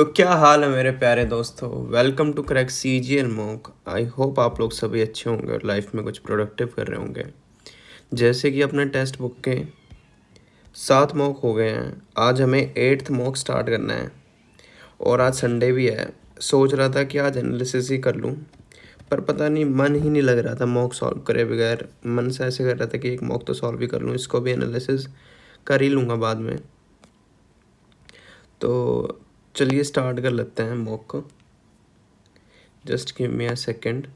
तो क्या हाल है मेरे प्यारे दोस्तों। Welcome to crack CGL mock. I hope आप लोग सभी अच्छे होंगे और लाइफ में कुछ प्रोडक्टिव कर रहे होंगे। जैसे कि अपने टेक्स्ट बुक के 7 मॉक हो गए हैं। आज हमें 8th मॉक स्टार्ट करना है और आज संडे भी है। सोच रहा था कि आज एनालिसिस ही कर लूँ, पर पता नहीं मन ही नहीं लग रहा था मॉक सॉल्व करे बगैर। मन से ऐसे कर रहा था कि एक मॉक तो सॉल्व ही कर लूँ, इसको भी एनालिसिस कर ही लूँगा बाद में। तो चलिए स्टार्ट कर लेते हैं मॉक को। Just give me a second.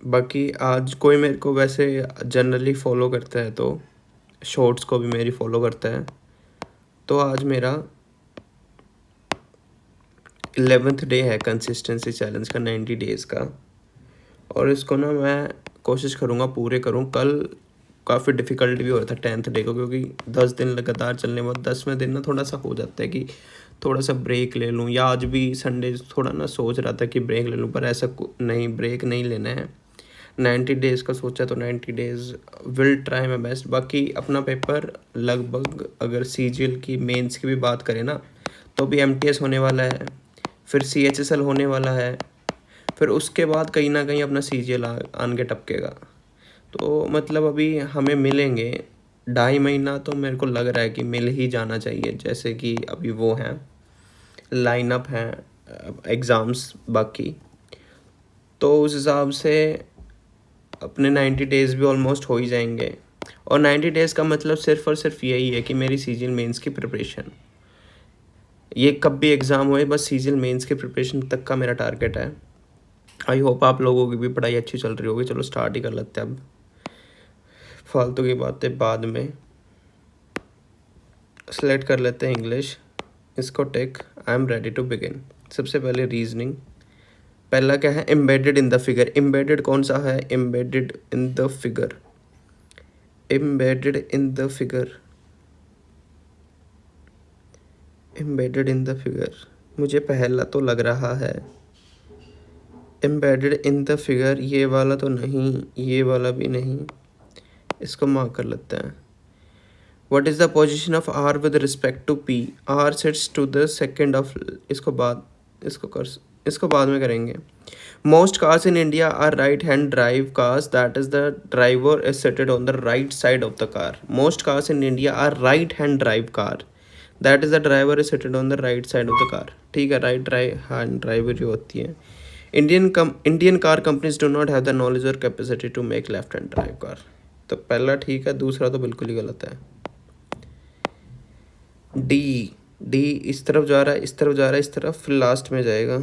बाकी आज कोई मेरे को वैसे जनरली फॉलो करता है तो शॉर्ट्स को भी मेरी फॉलो करता है। तो आज मेरा 11th डे है कंसिस्टेंसी चैलेंज का, 90 डेज़ का। और इसको ना मैं कोशिश करूँगा पूरे करूँ। कल काफ़ी डिफ़िकल्ट भी हो रहा था 10th डे को, क्योंकि 10 दिन लगातार चलने के बाद 10वें दिन ना थोड़ा सा हो जाता है कि थोड़ा सा ब्रेक ले लूँ, या आज भी संडे थोड़ा ना सोच रहा था कि ब्रेक ले लूँ, पर ऐसा नहीं, ब्रेक नहीं लेना है। 90 डेज़ का सोचा तो 90 days will try my best. बाकी अपना पेपर लगभग, अगर सीजीएल की मेंस की भी बात करें ना, तो भी एमटीएस होने वाला है, फिर सीएचएसएल होने वाला है, फिर उसके बाद कहीं ना कहीं अपना सीजीएल आन के टपकेगा। तो मतलब अभी हमें मिलेंगे 2.5 महीना, तो मेरे को लग रहा है कि मिल ही जाना चाहिए। जैसे कि अभी वो हैं, लाइनअप हैं एग्ज़ाम्स बाकी, तो उस हिसाब से अपने 90 डेज़ भी ऑलमोस्ट हो ही जाएंगे। और 90 डेज़ का मतलब सिर्फ़ और सिर्फ यही है कि मेरी सीजीएल मेंस की प्रिपरेशन, ये कब भी एग्ज़ाम होए, बस सीजीएल मेंस की प्रिपरेशन तक का मेरा टारगेट है। आई होप आप लोगों की भी पढ़ाई अच्छी चल रही होगी। चलो स्टार्ट ही कर लेते हैं अब, फालतू की बातें बाद में। सेलेक्ट कर लेते हैं इंग्लिश, इसको take. I am ready to begin. सबसे पहले रीजनिंग। पहला क्या है, embedded in the figure. Embedded कौन सा है, embedded in the figure, embedded in the figure, embedded in the figure. मुझे पहला तो लग रहा है एम्बेडेड इन द फिगर, ये वाला तो नहीं, ये वाला भी नहीं, इसको मार्क कर लेते हैं। What is the position of R with respect to P. R sits to the second of, इसको बाद में करेंगे। Most cars in India are right hand drive cars, that is the driver is seated on the right side of the car. Most cars in India are right hand drive car, that is the driver is seated on the right side of the car. ठीक है, right hand driver जो होती है। Indian car companies do not have the knowledge और capacity to make left hand drive car. तो पहला ठीक है, दूसरा तो बिल्कुल ही गलत है। डी, डी इस तरफ जा रहा है, इस तरफ जा रहा है, इस तरफ, फिर लास्ट में जाएगा।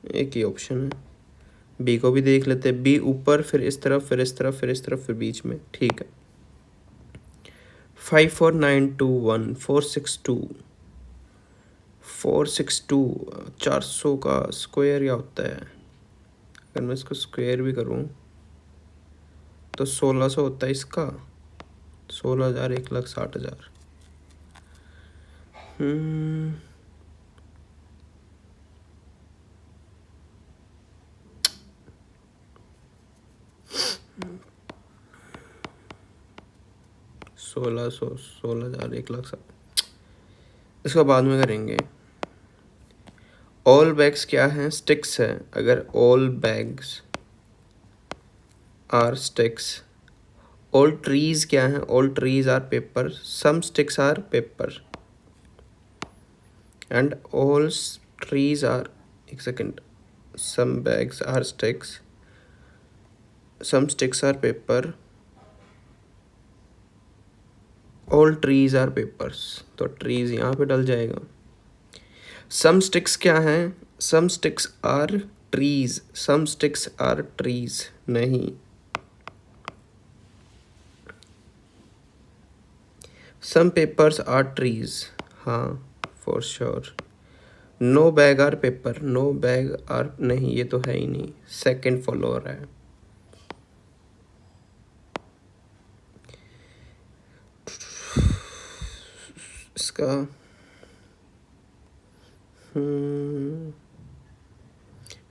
एक ही ऑप्शन है। बी को भी देख लेते हैं। बी ऊपर, फिर इस तरफ, फिर इस तरफ, फिर इस तरफ, फिर बीच में। ठीक है। 54921 462 462 400 का स्क्वायर क्या होता है। अगर मैं इसको स्क्वायर भी करूं तो 1600 होता है इसका। 16,000, 1,60,000। 1600, 16,000, 1,60,000, इसको बाद में करेंगे। ऑल बैग्स क्या हैं, स्टिक्स है। अगर all bags are sticks, all trees क्या हैं, all trees are paper, some sticks are paper, and all trees are, एक second, some bags are sticks, some sticks are paper, all trees are papers. तो trees यहाँ पे डल जाएगा। Some sticks क्या हैं, some sticks are trees, some sticks are trees नहीं। Some papers are trees, हाँ for sure. No bag are paper, no bag are नहीं, ये तो है ही नहीं, सेकेंड फॉलो हो रहा है। इसका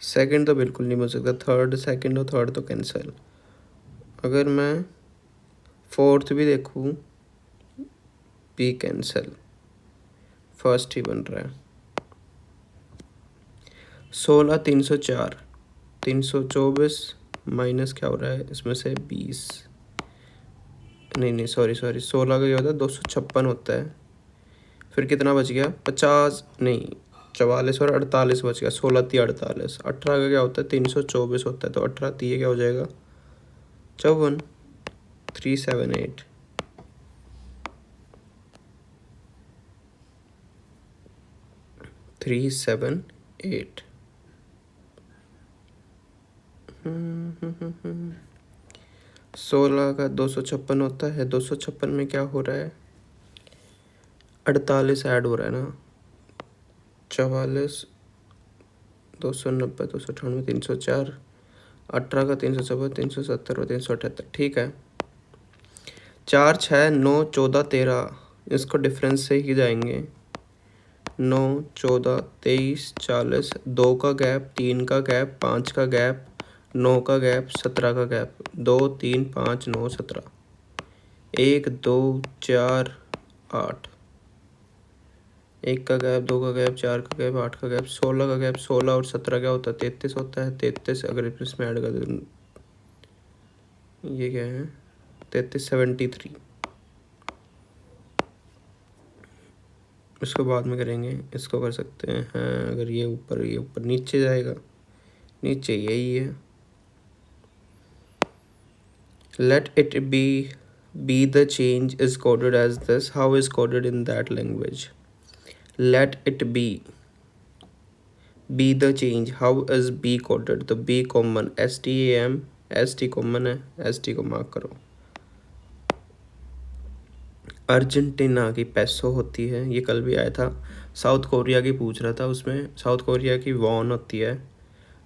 सेकंड तो बिल्कुल नहीं बन सकता। थर्ड, सेकंड और थर्ड तो कैंसिल। अगर मैं फोर्थ भी देखूँ, बी कैंसिल। फर्स्ट ही बन रहा है। 16 304, 324 माइनस क्या हो रहा है इसमें से 20, नहीं सॉरी 16 का क्या होता है 256 होता है। फिर कितना बच गया 50 नहीं 44 और 48 बच गया। 16 3 48, 18 का क्या होता है 324 होता है, तो 18 3 क्या हो जाएगा 54, 378। Three seven eight. 16 का 256 होता है, 256 में क्या हो रहा है 48 ऐड हो रहा है ना, 44, 290, 298, 304, 18 का 354, 370 और 378, ठीक है। 4 6 9 14 13, इसको डिफरेंस से ही जाएंगे। 9 14 23 40, 2 का गैप, 3 का गैप, 5 का गैप, 9 का गैप, 17 का गैप, 2 3 5 9 17, 1 2 4 8, 1 का गैप, 2 का गैप, 4 का गैप, 8 का गैप, 16 का गैप। 16 और 17 क्या होता है 33 होता है। 33 अगर इसमें ऐड कर दो, ये क्या है 33 73, इसको बाद में करेंगे। इसको कर सकते हैं अगर ये ऊपर नीचे जाएगा, नीचे यही है। Let it be the change is coded as this. How is coded in that language? Let it be the change. How is be coded? तो be common, STAM, ST common है, ST को मार्क करो। Argentina की पैसो होती है, ये कल भी आया था। साउथ कोरिया की पूछ रहा था, उसमें साउथ कोरिया की वॉन होती है,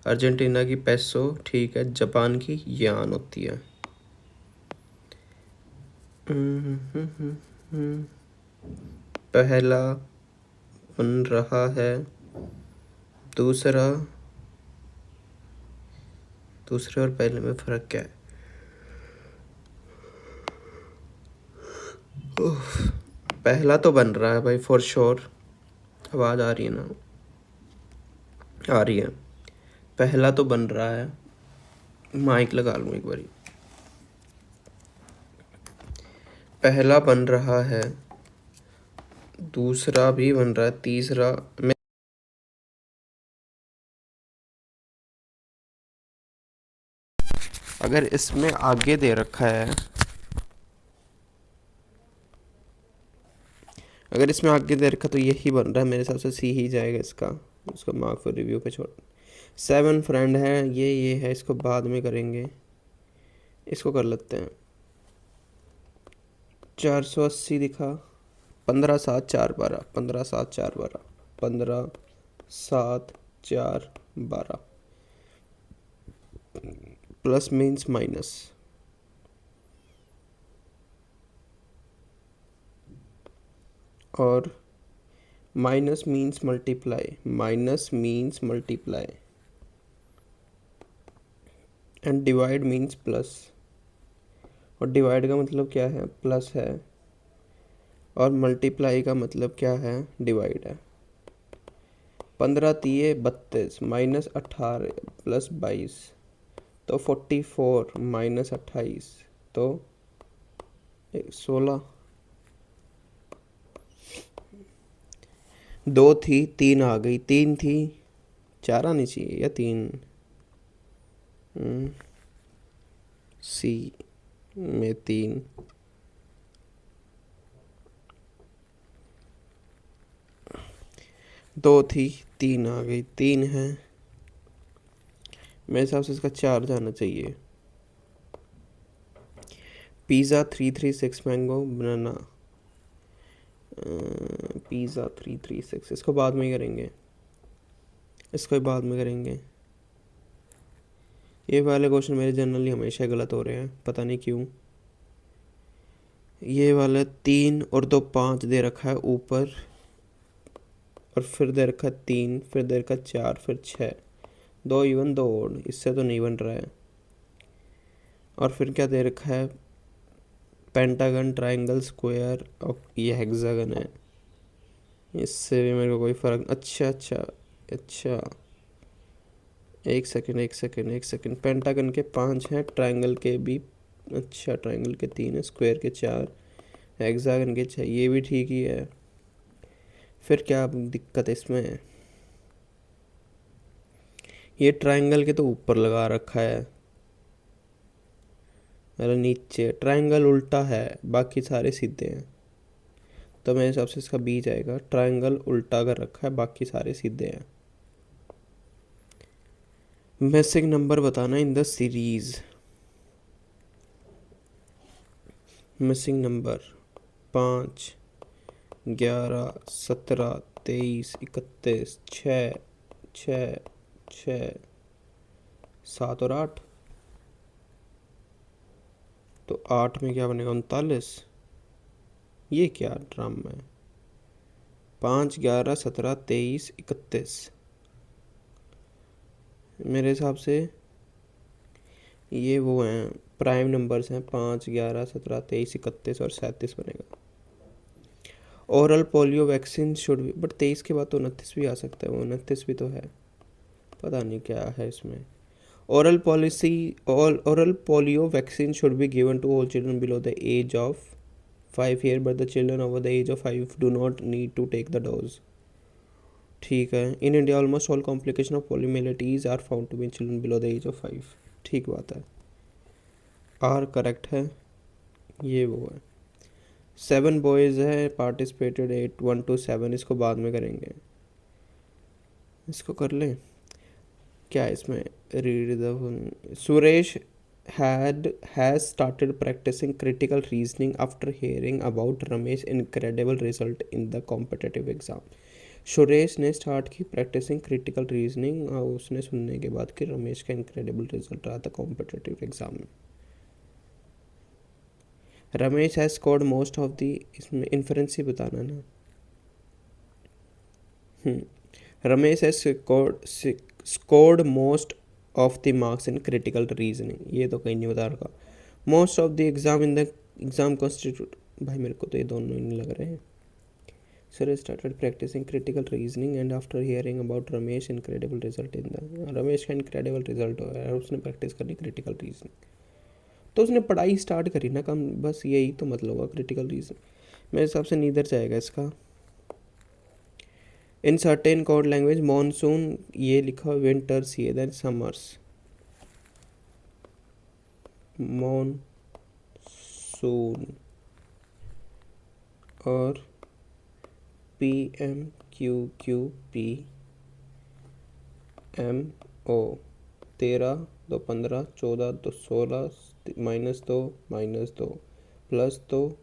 अर्जेंटीना की पैसो, ठीक है। जापान की यान होती है। पहला बन रहा है, दूसरे और पहले में फ़र्क क्या है? पहला तो बन रहा है भाई फॉर श्योर। आवाज़ आ रही है ना? आ रही है। पहला तो बन रहा है, माइक लगा लूँ एक बारी। पहला बन रहा है, दूसरा भी बन रहा है, तीसरा में अगर इसमें आगे दे रखा है, अगर इसमें आगे दे रखा तो यही बन रहा है मेरे हिसाब से, सी ही जाएगा इसका। उसका मार्क फॉर रिव्यू पे छोड़। 7 फ्रेंड है, ये है, इसको बाद में करेंगे। इसको कर लेते हैं। 480 दिखा, 15 7 4 12, 15 7 4 12, 15 7 4 12, प्लस मीन्स माइनस, और minus means multiply, minus means multiply, and divide means plus. और डिवाइड का मतलब क्या है प्लस है, और मल्टीप्लाई का मतलब क्या है डिवाइड है। 15 तिये 32 माइनस 18 प्लस 22, तो 44 माइनस 28 तो 16। 2 थी 3 आ गई, 3 थी 4 आनी चाहिए या 3, सी में 3, 2 थी 3 आ गई, 3 है, मेरे हिसाब से इसका 4 जाना चाहिए। पिज़्ज़ा 336 मैंगो बनाना, पिज़्ज़ा 336, इसको बाद में ही करेंगे, इसको बाद में करेंगे। ये वाले क्वेश्चन मेरे जनरली हमेशा गलत हो रहे हैं, पता नहीं क्यों। ये वाला 3 और 2 5 दे रखा है ऊपर, और फिर दे रखा 3, फिर दे रखा 4, फिर 6, 2 इवन 2 ओड, इससे तो नहीं बन रहा है। और फिर क्या दे रखा है पेंटागन, ट्राइंगल, स्क्वायर, और ये हेक्सागन है, इससे भी मेरे को कोई फ़र्क। अच्छा अच्छा अच्छा, एक सेकंड, पेंटागन के 5 हैं, ट्रायंगल के भी। अच्छा, ट्रायंगल के 3 है, स्क्वायर के 4, हेक्सागन के 6, ये भी ठीक ही है। फिर क्या दिक्कत है इसमें? ये ट्रायंगल के तो ऊपर लगा रखा है, अरे नीचे ट्रायंगल उल्टा है, बाकी सारे सीधे हैं। तो मेरे हिसाब से इसका बी जाएगा, ट्रायंगल उल्टा कर रखा है, बाकी सारे सीधे हैं। मिसिंग नंबर बताना in the series. Missing number 5, 11, 17, 23, 31, 6, 6, 6, 7 और 8। तो 8 में क्या बनेगा? 39। ये क्या ड्रामा है? 5, 11, 17, 23, 31। मेरे हिसाब से ये वो हैं प्राइम नंबर्स हैं, 5, 11, 17, 23, 31 और 37 बनेगा। ओरल पोलियो वैक्सीन शुड भी, बट 23 के बाद तो 29 भी आ सकता है, वो 29 भी तो है, पता नहीं क्या है इसमें। Oral polio vaccine should be given to all children below the age of 5 year, but the children over the age of 5 do not need to take the dose. ठीक है। In India almost all complication of poliomyelitis are found to be in children below the age of 5। ठीक बात है, are correct है, ये वो है। 7 boys है पार्टिसिपेटेड, 8, 1 to 7, इसको बाद में करेंगे, इसको कर लें। क्या है इसमें? Read the Suresh has started practising critical reasoning after hearing about Ramesh incredible result in the competitive exam. Suresh ने स्टार्ट की प्रैक्टिसिंग क्रिटिकल रीजनिंग, और उसने सुनने के बाद कि रमेश का इनक्रेडिबल रिजल्ट रहा था कॉम्पिटिटिव एग्ज़ाम में। Ramesh has scored most of the, इसमें इन्फ्रेंस ही बताना ना। Ramesh has scored most of the marks in critical reasoning, ये तो कहीं नहीं बता रखा। Most of the exam in the exam constitute, भाई मेरे को तो ये दोनों ही नहीं लग रहे हैं। Sir started practising critical reasoning and after hearing about Ramesh incredible result in the, Ramesh का इनक्रेडिबल रिजल्ट हो है, उसने प्रैक्टिस करनी क्रिटिकल रीजनिंग, तो उसने पढ़ाई स्टार्ट करी ना कम, बस यही तो मतलब हुआ क्रिटिकल रीजन। मेरे हिसाब से नीदर जाएगा इसका। In certain code language monsoon ये लिखा, विंटर्स ये, देन समर्स, मॉनसून और PMQQPMO, 13, 2, 15, 14, 2, 16, -2, -2, +2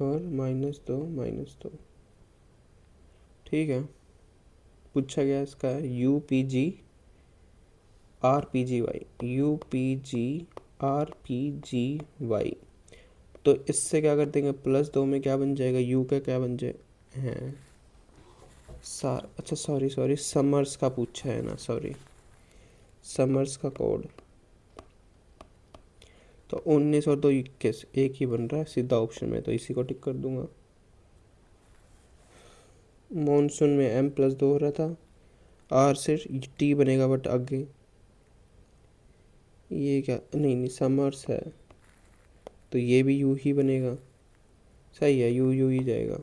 और -2, -2। ठीक है, पूछा गया इसका UPG RPGY। तो इससे क्या कर देंगे, +2 में क्या बन जाएगा, यू का क्या बन जाए हैं अच्छा सॉरी समर्स का पूछा है ना, सॉरी समर्स का कोड। तो 19 और 2 21, एक ही बन रहा है सीधा ऑप्शन में, तो इसी को टिक कर दूंगा। मॉनसून में M+2 हो रहा था, आर से टी बनेगा, बट आगे ये क्या, नहीं समर्स है, तो ये भी यू ही बनेगा, सही है, यू ही जाएगा।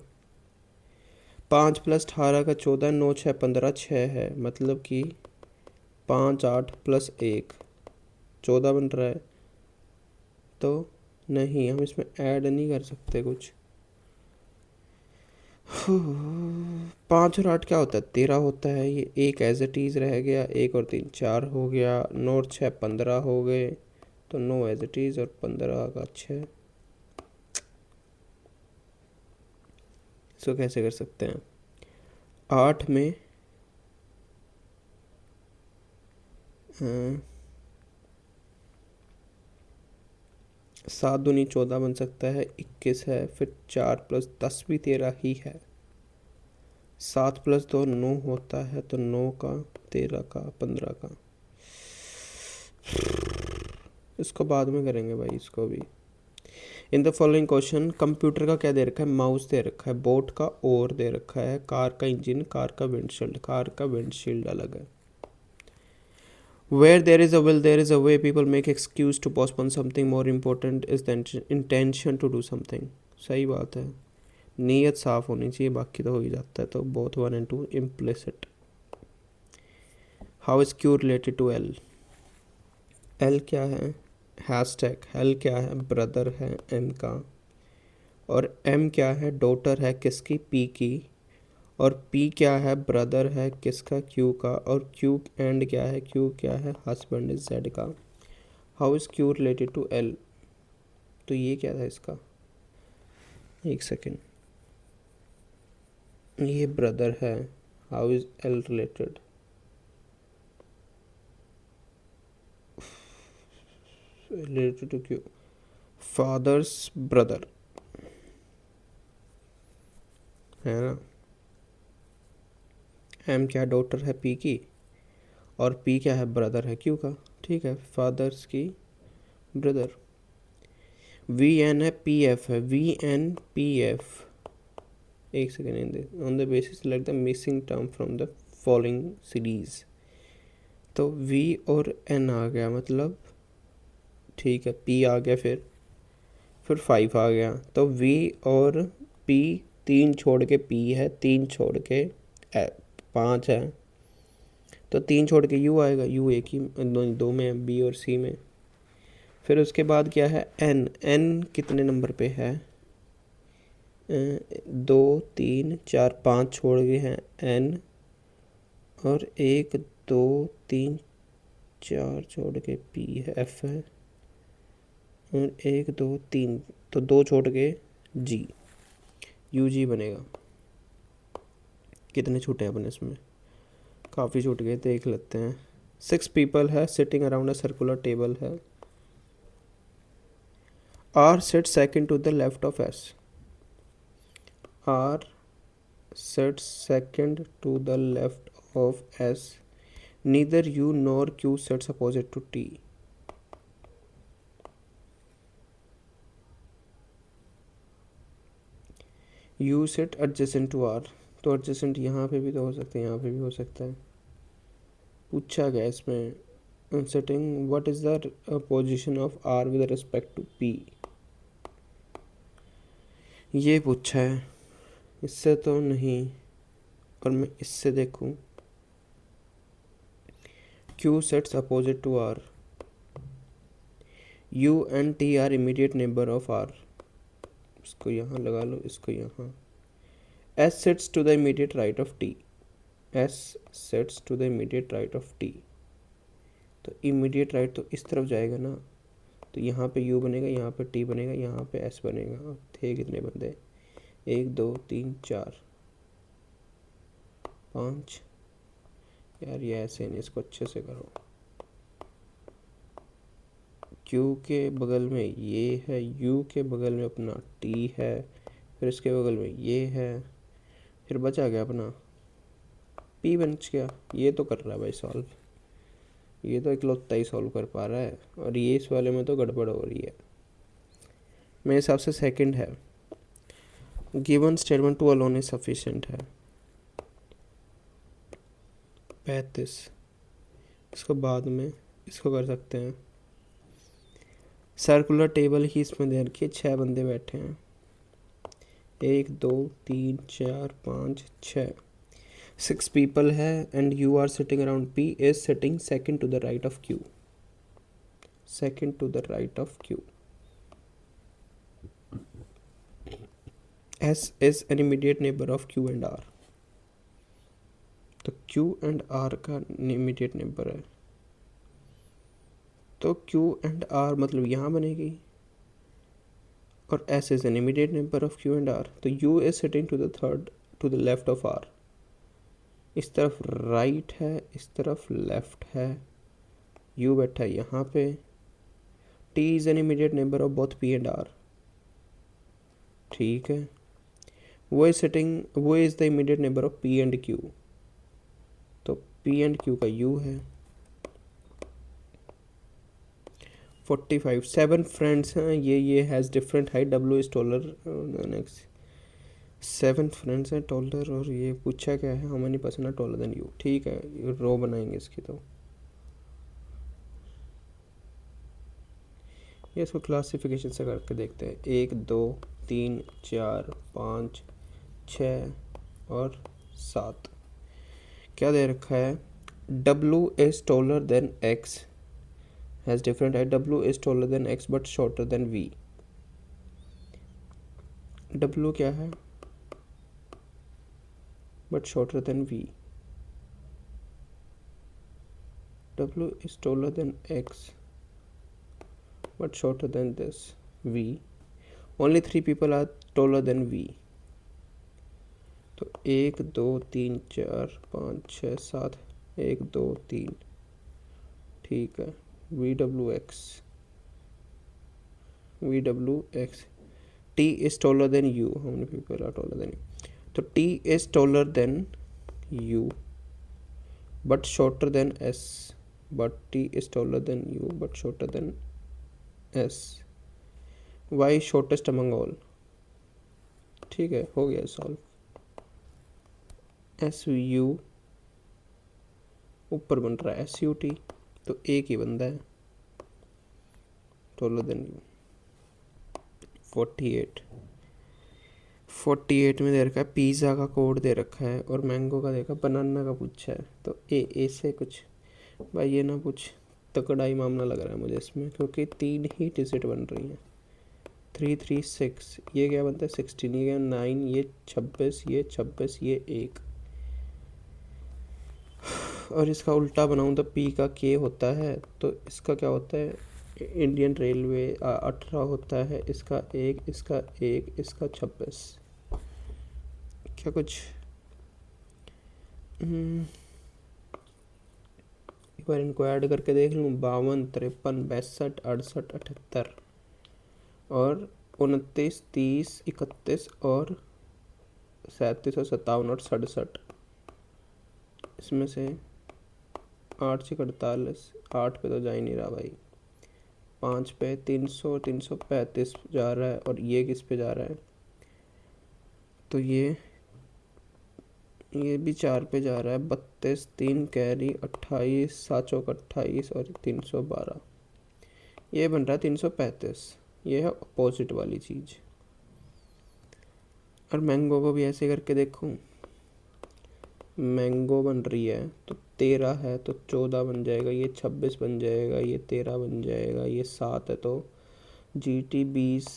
5 + 18 का 14, 9, 6, 15, 6 है, मतलब कि 5, 8 + 1 14 बन रहा है। तो नहीं, हम इसमें ऐड नहीं कर सकते कुछ। 5 और 8 क्या होता है, 13 होता है, ये एक एज इट इज़ रह गया, 1 और 3 4 हो गया, 9 और 6 15 हो गए, तो 9 एज इट इज़ और 15 का 6। इसको कैसे कर सकते हैं? 8 में 7 दूनी 14 बन सकता है, 21 है, फिर 4 + 10 भी 13 ही है, 7 + 2 9 होता है, तो 9 का 13 का 15 का। इसको बाद में करेंगे भाई, इसको भी इन द फॉलोइंग क्वेश्चन कंप्यूटर का क्या दे रखा है, माउस दे रखा है, बोट का और दे रखा है, कार का इंजन, कार का विंडशील्ड अलग है। Where there is a will, there is a way. People make excuse to postpone something more important is the intention to do something. सही बात है, नीयत साफ होनी चाहिए, बाकी तो हो ही जाता है। तो both 1 and 2 implicit. How is Q related to L? L क्या है, हैशटैग। L क्या है, ब्रदर है M का। और M क्या है, डॉटर है किसकी, P की। और P क्या है, ब्रदर है किसका, Q का। और Q एंड क्या है, Q क्या है, हस्बैंड इज Z का। How is Q related to L? तो ये क्या था इसका, एक सेकेंड, ये ब्रदर है। How is L related, related to Q, father's brother है ना। M क्या, डॉटर है P की। और P क्या है, ब्रदर है Q का। ठीक है, फादर्स की ब्रदर। VN है, PF है, VNPF। एक second, on the basis select the missing term from the following series. तो V और N आ गया, मतलब ठीक है, P आ गया, फिर 5 आ गया। तो V और P, 3 छोड़ के P है, 3 छोड़ के 5 है। तो 3 छोड़ के U आएगा, U एक ही दो में है, B और C में। फिर उसके बाद क्या है, N। N कितने नंबर पे है, 2 3 4 5 छोड़ गए हैं N। और 1 2 3 4 छोड़ के P है, F है। और 1 2 3, तो 2 छोड़ के G, UG बनेगा। कितने छूटे हैं अपने इसमें, काफ़ी छूट गए, देख लेते हैं। 6 पीपल है sitting around a circular table है। R sits second to the left of S. R sits second to the left of S. Neither U nor Q sits opposite to T. U sit adjacent to R. तो adjacent यहाँ पे भी तो हो सकता है, यहाँ पे भी हो सकता है। पूछा गया इसमें sitting what is the position of R with respect to P, ये पूछा है। इससे तो नहीं, और मैं इससे देखूं, Q sits opposite to R. U and T are immediate neighbor of R. इसको यहाँ लगा लो, इसको यहाँ। S sits to the immediate right of T. S sits to the immediate right of T. तो immediate right तो इस तरफ जाएगा ना, तो यहाँ पे U बनेगा, यहाँ पे T बनेगा, यहाँ पे S बनेगा। अब थे कितने बंदे, 1 2 3 4 5। यार ये ऐसे नहीं, इसको अच्छे से करो। Q के बगल में ये है, U के बगल में अपना T है, फिर इसके बगल में ये है, फिर बचा गया अपना P बच गया। ये तो कर रहा है भाई सॉल्व, ये तो इकलौता ही सॉल्व कर पा रहा है, और ये इस वाले में तो गड़बड़ हो रही है। मेरे हिसाब से सेकंड है, given statement to alone is sufficient है। 35, इसको बाद में इसको कर सकते हैं। सर्कुलर टेबल ही इसमें दे रखी है, 6 बंदे बैठे हैं, 1 2 3 4 5 6। 6 पीपल है and you are sitting around, P is sitting second to the right of Q, second to the right of Q। S is an immediate neighbor of Q and R. तो Q and R का immediate neighbor है, तो Q and R मतलब यहाँ बनेगी, और S is an immediate neighbor of Q and R। तो U is sitting to the third to the left of R। इस तरफ राइट है, इस तरफ लेफ्ट है, U बैठा है यहाँ पे। T is an immediate neighbor of both P and R। ठीक है, वो is the immediate neighbour of P and Q। तो P एंड Q का U है। 45 7 फ्रेंड्स हैं, ये has different height, W is taller. Next 7 friends हैं taller, और ये पूछा क्या है, how many person are taller than U. ठीक है, ये रो बनाएंगे इसकी, तो ये इसको क्लासिफिकेशन से करके देखते हैं। 1 2 3 4 5 6 और 7। क्या दे रखा है, W is taller than X, has different height, W is taller than X but shorter than V। W क्या है, but shorter than V। W is taller than X but shorter than this V। Only 3 people are taller than V। तो 1 2 3 4 5 6 7, 1 2 3, ठीक है। VWX T is taller than U, how many people are taller than you। तो T is taller than U but shorter than S, but T is taller than U but shorter than S। Y shortest among all। ठीक है, हो गया solve. SU ऊपर बन रहा है SUT, तो एक ही बंदा है taller than U। 48 में दे रखा है पिज़्ज़ा का कोड दे रखा है, और मैंगो का देखा, बनाना का पूछा है। तो ए से कुछ भाई ये ना कुछ तकड़ाई मामला लग रहा है मुझे इसमें, क्योंकि 3 ही डिजिट बन रही हैं। 3 3 6, ये क्या बनता है 16, ये क्या 9, ये 26, ये 26, ये 1। और इसका उल्टा बनाऊँ तो पी का के होता है, तो इसका क्या होता है, इंडियन रेलवे 18 होता है, इसका 1, इसका 1, इसका 26। क्या कुछ एक बार इनको ऐड करके देख लूँ। 52 53 62 68 78 और 29 30 31 और 37 और 57 और 67। इसमें से 8 से 48, 8 पे तो जा ही नहीं रहा भाई। 5 पे 300 335 जा रहा है, और ये किस पे जा रहा है, तो ये भी 4 पे जा रहा है। 32 3 कैरी 28 7 चौक 28 और 312, ये बन रहा है 335। ये है अपोजिट वाली चीज़। और मैंगो को भी ऐसे करके देखूँ, मैंगो बन रही है तो 13 है तो 14 बन जाएगा, ये 26 बन जाएगा, ये 13 बन जाएगा, ये 7 है तो GT 20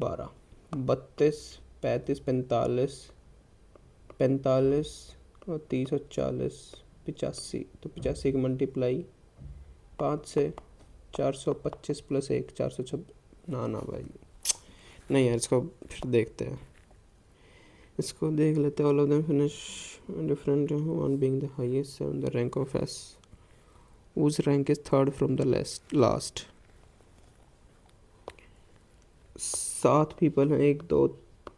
12 32 35 45 45 और 30 और 40 85, तो 85 की मल्टीप्लाई 5 से 425 प्लस 1 426। ना भाई नहीं यार, इसको फिर देखते हैं, इसको देख लेते हैं। All of them finish different, one being the highest on the rank of S, whose rank is third from the last। 7 people हैं, 1 2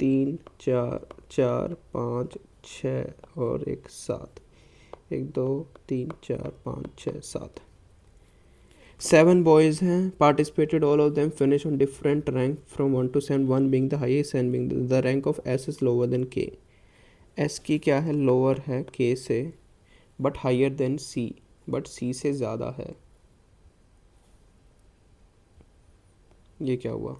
3 4 4 5 6 और 1 7, 1 2 3 4 5 6 7। 7 boys हैं, participated, all of them finish on different rank from 1 to 7, 1 being the highest and being the rank of S is lower than K। S की क्या है, lower है K से, but higher than C, but C से ज़्यादा है। ये क्या हुआ,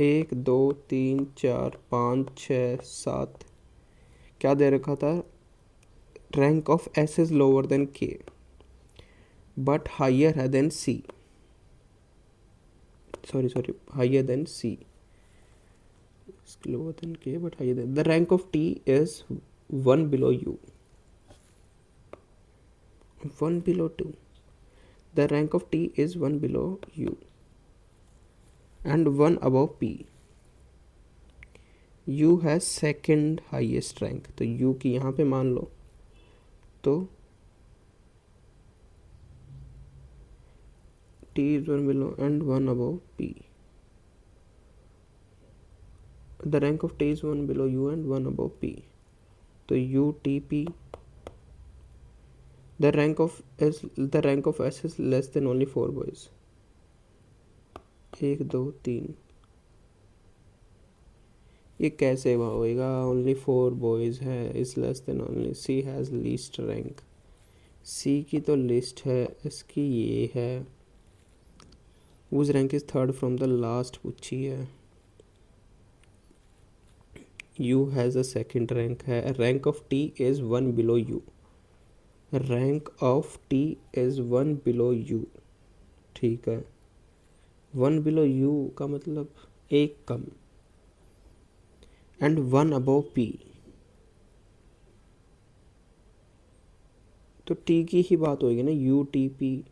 1 2 3 4 5 6 7, क्या दे रखा था, rank of S is lower than K but higher है than C, sorry higher than C, lower than K but higher than, the rank of T is 1 below U, 1 below 2, the rank of T is 1 below U and 1 above P। U has second highest rank, तो U की यहाँ पे मान लो तो T is 1 below and 1 above P, the rank of T is 1 below U and 1 above P, तो UTP the rank of S is less than only 4 boys. 1 2 3, ये कैसे होएगा? ओनली 4 बॉयज है, is less than only, C has least rank. C की तो least है, इसकी ये है। whose rank is third from the last पूछी है। U has a second rank है। Rank of T is 1 below U. Rank of T is 1 below U. ठीक है, 1 बिलो यू का मतलब एक कम, एंड 1 अबव पी। तो टी की ही बात होगी ना, यू टी पी,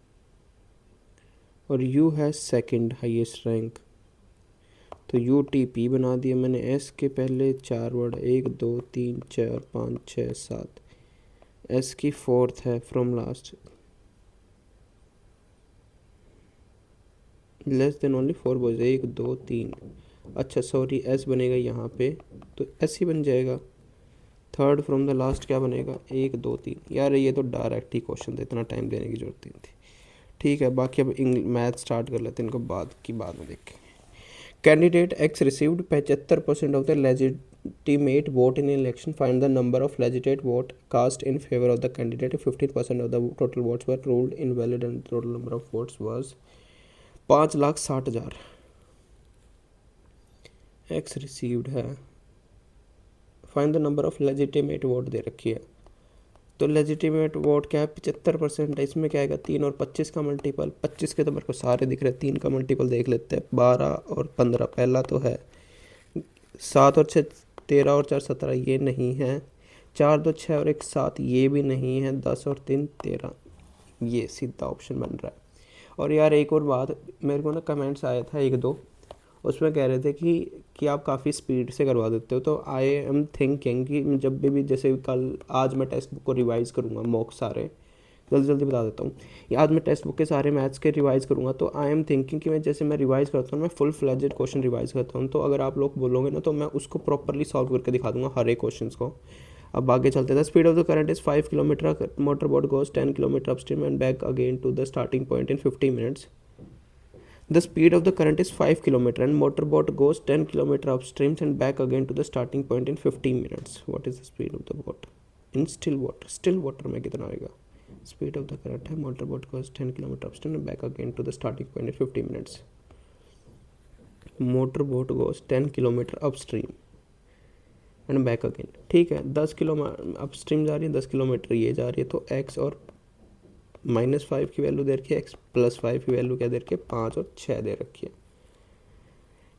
और you has second highest rank, तो यू टी पी बना दिया मैंने। एस के पहले 4 वर्ड, 1 2 3 4 5 6 7, एस की फोर्थ है from last, less than only 4 boys, 1 2 3। अच्छा सॉरी, एस बनेगा यहाँ पे, तो एस ही बन जाएगा। थर्ड फ्रॉम द लास्ट क्या बनेगा? 1 2 3। यार ये तो डायरेक्ट ही क्वेश्चन था, इतना टाइम देने की जरूरत नहीं थी। ठीक है, बाकी अब मैथ स्टार्ट कर लेते हैं, इनको बाद में देखें। Candidate x received 75% of the legitimate vote in election. Find the number of legitimate vote cast in favor of the candidate. 15% of the total votes were ruled invalid and the total number of votes was 5,60,000। X received है, find the number of legitimate vote दे रखी है। तो legitimate vote क्या है? 75% है। इसमें क्या आएगा? 3 और 25 का मल्टीपल। 25 के तो मेरे को सारे दिख रहे हैं, 3 का मल्टीपल देख लेते हैं। 12 और 15 पहला तो है, 7 और 6 13 और 4 17, ये नहीं है। 4 2 6 और 1 7, ये भी नहीं है। 10 और 3 13, ये सीधा ऑप्शन बन रहा है। और यार एक और बात, मेरे को ना कमेंट्स आया था 1 2, उसमें कह रहे थे कि आप काफ़ी स्पीड से करवा देते हो। तो आई एम थिंकिंग कि जब भी जैसे कल, आज मैं टेक्स्ट बुक को रिवाइज़ करूँगा, मॉक सारे जल्दी जल्दी बता देता हूँ। ये आज मैं टेक्स्ट बुक के सारे मैथ्स के रिवाइज़ करूँगा, तो आई एम थिंकिंग कि मैं जैसे मैं रिवाइज़ करता हूँ, मैं फुल फ्लेजेड क्वेश्चन रिवाइज़ करता हूँ। तो अगर आप लोग बोलोगे ना, तो मैं उसको प्रॉपरली सॉल्व करके दिखा दूँगा हर एक क्वेश्चन को। अब आगे चलते थे। Speed of the current is 5 kilometre, motor boat goes 10 kilometre upstream and back again to the starting point in 50 minutes. The speed of the current is 5 kilometer and motorboat goes 10 kilometer upstream and back again to the starting point in 15 minutes. What is the speed of the boat in still water? Still water में कितना आएगा? Speed of the current है, motorboat goes 10 kilometer upstream and back again to the starting point in 50 minutes. Motorboat goes 10 kilometer upstream and back again। ठीक है, 10 kilometre upstream जा रही है, 10 kilometre ये जा रही है, तो x और -5 की वैल्यू दे रखी है, x +5 की वैल्यू क्या दे रखी है? 5 और 6 दे रखी है।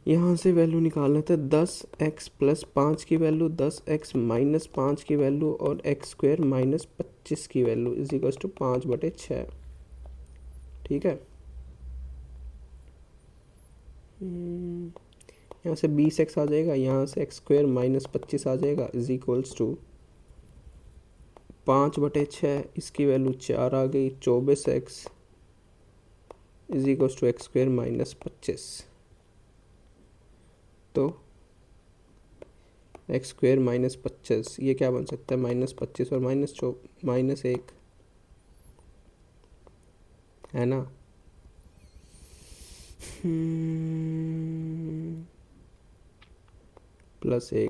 यहाँ से वैल्यू निकालना था 10x + 5 की वैल्यू, 10x - 5 की वैल्यू और x² - 25 की वैल्यू इज इक्वल टू 5/6। ठीक है, यहाँ से 20x आ जाएगा, यहाँ से x² - 25 आ जाएगा इज इक्वल्स टू 5/6। इसकी वैल्यू 4 आ गई, 24x is equals to x² - 25। तो x² - 25, ये क्या बन सकता है? -25 और -1 है ना। +1,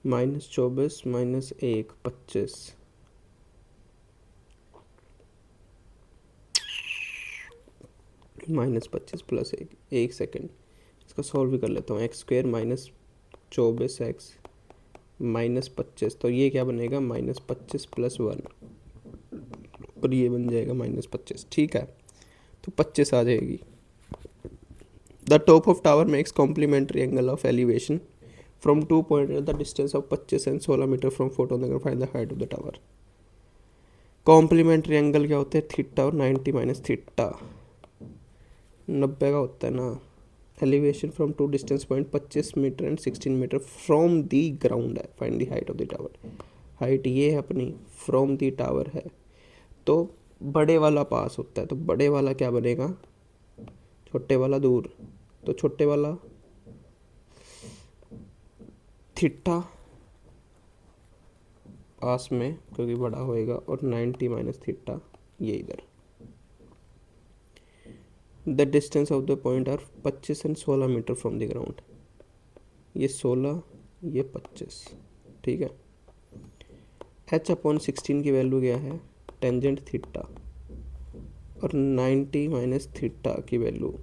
-24 - 1 25। -25 + 1, 1 सेकेंड, इसको सॉल्व भी कर लेता हूँ। x² - 24x - 25, तो ये क्या बनेगा? -25 + 1, और ये बन जाएगा -25। ठीक है, तो 25 आ जाएगी। The top of tower makes complementary angle of elevation from 2 point at the distance of 25 and 16 metre from फोटो नगर। Find the height of the tower. Complementary angle क्या होते हैं? थीटा और 90 - थीटा, 90 का होता है ना। Elevation from 2 distance point 25 metre and 16 metre from the ground है। Find the height of the tower. Height ये है अपनी, फ्रॉम दी टावर है, तो बड़े वाला पास होता है, तो बड़े वाला क्या बनेगा? छोटे वाला दूर, तो छोटे वाला थीटा पास में क्योंकि बड़ा होएगा, और 90 माइनस थीटा ये इधर। The distance of the point are 25 and 16 metre from the ground. ये 16, ये 25, ठीक है। h अपॉन 16 की वैल्यू क्या है, टेंजेंट थीटा, और 90 माइनस थीटा की वैल्यू,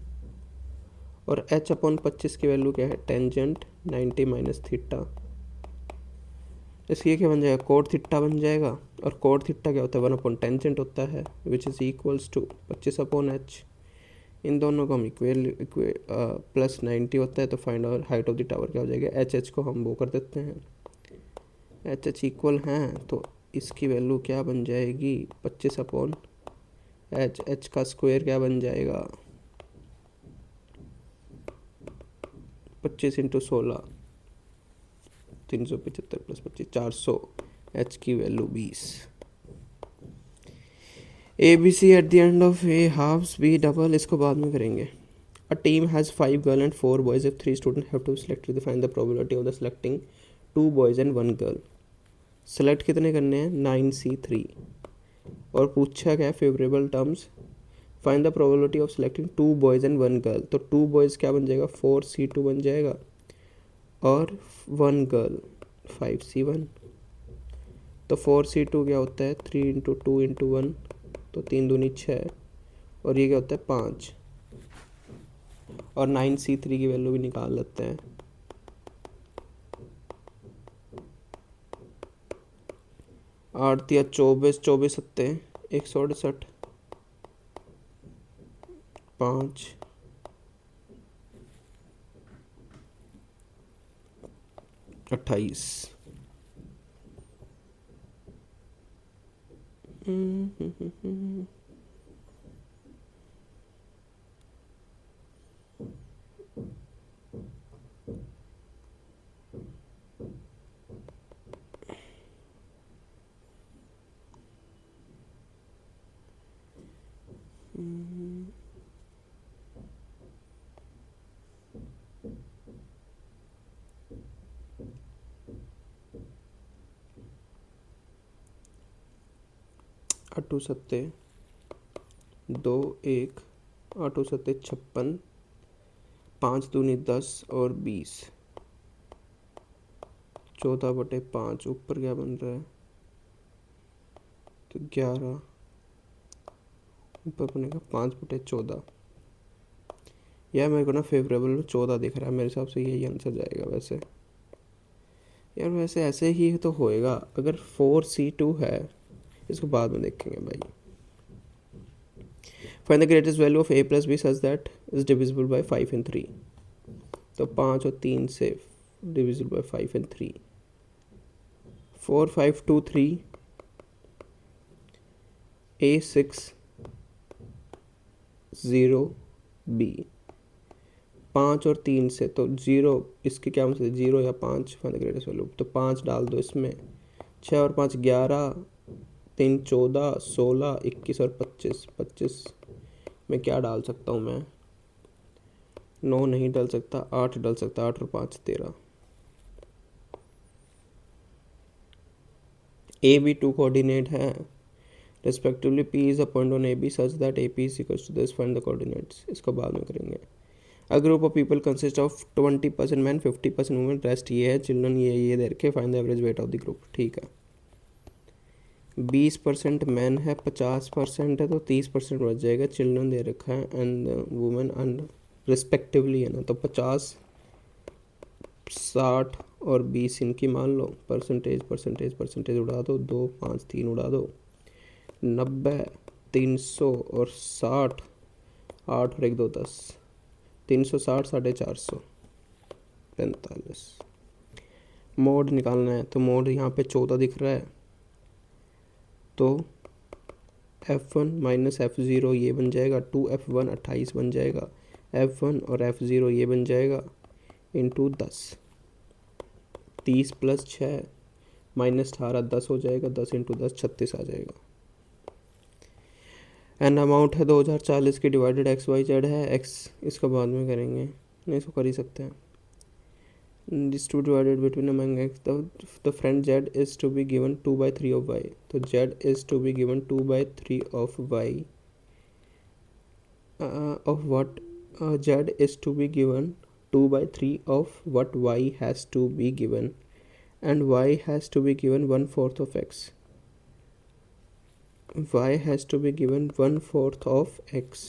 और h अपॉन 25 की वैल्यू क्या है, टेंजेंट 90 माइनस थीटा। इसलिए क्या बन जाएगा, कोड थीटा बन जाएगा, और कोड थीटा क्या होता है, 1 अपॉन टेंजेंट होता है, which is equals to 25 upon h। इन दोनों को हम इक्वल प्लस 90 होता है, तो find our height of the tower क्या हो जाएगा, एच को हम वो कर देते हैं, एच इक्वल हैं, तो इसकी वैल्यू क्या बन जाएगी, 25 अपॉन एच का स्क्वायर क्या बन जाएगा, 25 इंटू 16, 375 प्लस 25, 400, एच की value 20। A B C at the end of a halves B double, इसको बाद में करेंगे। A team has 5 girl and 4 boys if 3 student have to select, find the probability of the selecting 2 boys and 1 girl. Select कितने करने हैं, 9C3, और पूछा क्या है, favourable terms, find the probability of selecting 2 boys and 1 girl. तो 2 boys क्या बन जाएगा, 4C2 बन जाएगा, और 1 गर्ल 5C1। तो 4C2 क्या होता है, 3 इंटू 2 इंटू 1, तो 3 दूनी 6, और ये क्या होता है 5, और 9C3 की वैल्यू भी निकाल लेते हैं। 8 या 24, 24 सत्ते 168, 5, 28। 8 सत्ते 2 1, 8 सत्ते 56, 5 दूनी 10 और 20, 14/5, ऊपर क्या बन रहा है, तो 11, ऊपर बनेगा 5/14। यार मेरे को ना फेवरेबल 14 दिख रहा है, मेरे हिसाब से यही आंसर जाएगा। वैसे यार वैसे ऐसे ही तो होएगा, अगर 4C2 है, इसको बाद में देखेंगे भाई। Find the greatest value of a plus B such that is divisible by 5 and 3। तो 5 और 3 से divisible by 5 and 3, 4 5 2 3, a6 0 b। 5 और 3 से, तो 0, इसके क्या मतलब 0 या 5, फाइंड द ग्रेटेस्ट वैल्यू, तो 5 डाल दो इसमें, 6 और 5 11, 3 14, 16 21 और 25। 25 में क्या डाल सकता हूँ मैं, 9 नहीं डाल सकता, 8 डाल सकता, 8 और 5 13। ए बी 2 कोऑर्डिनेट है respectively, P is a point on A B such that A P is equals to this, find the coordinates, इसको बाद में करेंगे। A group of people consist of 20% man 50% women, rest ये है children, ये दे रखे, find the average weight of the group. ठीक है, 20% मैन है, 50% है, तो 30% बच जाएगा, चिल्ड्रन दे रखा है एंड वुमेन एंड रिस्पेक्टिवली है ना, तो 50 60 और 20 इनकी मान लो, परसेंटेज परसेंटेज परसेंटेज उड़ा दो, 2 5 3 उड़ा दो, 90 300 और 60, 8 और 1 2 10, 360 450, 45। मोड निकालना है, तो मोड यहाँ पे 14 दिख रहा है, तो F1 माइनस F0 ये बन जाएगा, 2F1 28 बन जाएगा, F1 और F0 ये बन जाएगा इंटू 10, 30 प्लस 6 माइनस 18 10 हो जाएगा, 10 इंटू 10 36 आ जाएगा। एन अमाउंट है 2040 की, डिवाइडेड XYZ है, x इसका बाद में करेंगे, नहीं इसको कर ही सकते हैं। These two divided between among x. The friend z is to be given 2/3 of y. तो z is to be given 2/3 of y. Of what? Z is to be given 2/3 of what y has to be given, and y has to be given 1/4 of x. Y has to be given 1/4 of x.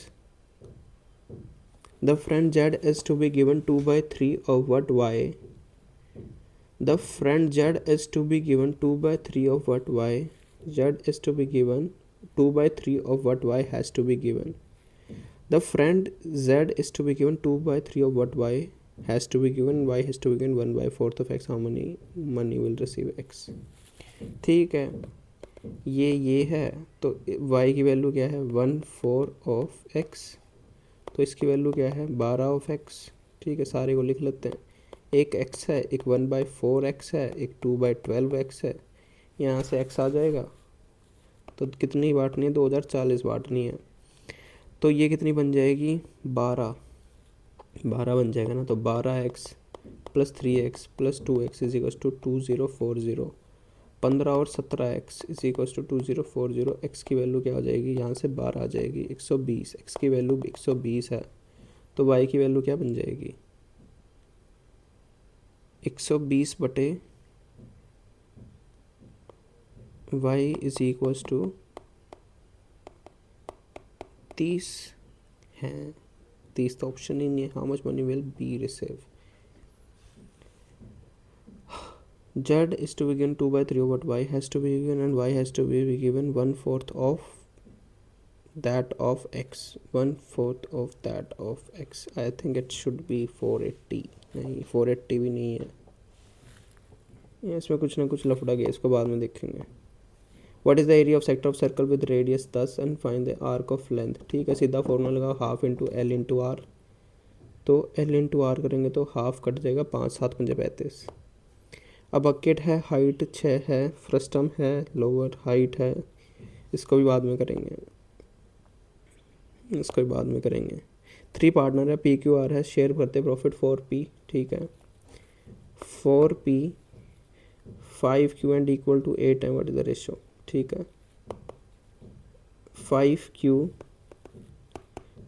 The friend z is to be given 2/3 of what y. The friend z is to be given 2/3 of what y. Z is to be given 2/3 of what y has to be given. The friend z is to be given 2/3 of what y has to be given. Y has to be given 1/4 of x. How many money will receive x? ठीक है, ये है तो y की value क्या है 1/4 of x, तो इसकी वैल्यू क्या है 12 ऑफ x। ठीक है, सारे को लिख लेते हैं। एक x है, एक 1/4 x है, एक 2/12 x है। यहाँ से x आ जाएगा तो कितनी बांटनी है 2040 बांटनी है, तो ये कितनी बन जाएगी 12 बन जाएगा ना। तो 12x + 3x + 2x = 2040। 15 और 17x = 2040। x की वैल्यू क्या हो जाएगी, यहाँ से 12 आ जाएगी 120। x की वैल्यू 120 है तो y की वैल्यू क्या बन जाएगी 120 बटे y = 30 है। 30 तो ऑप्शन ही नहीं है। How much money will be receive? Z is to be given 2/3 of what y has to be given, and y has to be given 1/4 of that of x. 1/4 of that of x. I think it should be 480। नहीं 480 भी नहीं है, इसमें कुछ ना कुछ लफड़ा गया, इसको बाद में देखेंगे। What is the area of sector of circle with radius 10 and find the arc of length? ठीक है, सीधा फॉर्मूला लगाओ, half into L into R. तो एल इंटू आर करेंगे तो हाफ कट जाएगा, 5 7 5 35। अब बकेट है, हाइट 6 है, फ्रस्टम है, लोअर हाइट है, इसको भी बाद में करेंगे, इसको भी बाद में करेंगे। 3 पार्टनर है, पी क्यू आर है, शेयर करते प्रॉफिट 4p। ठीक है, 4p 5q and equal to 8 है। What is the ratio? ठीक है, 5q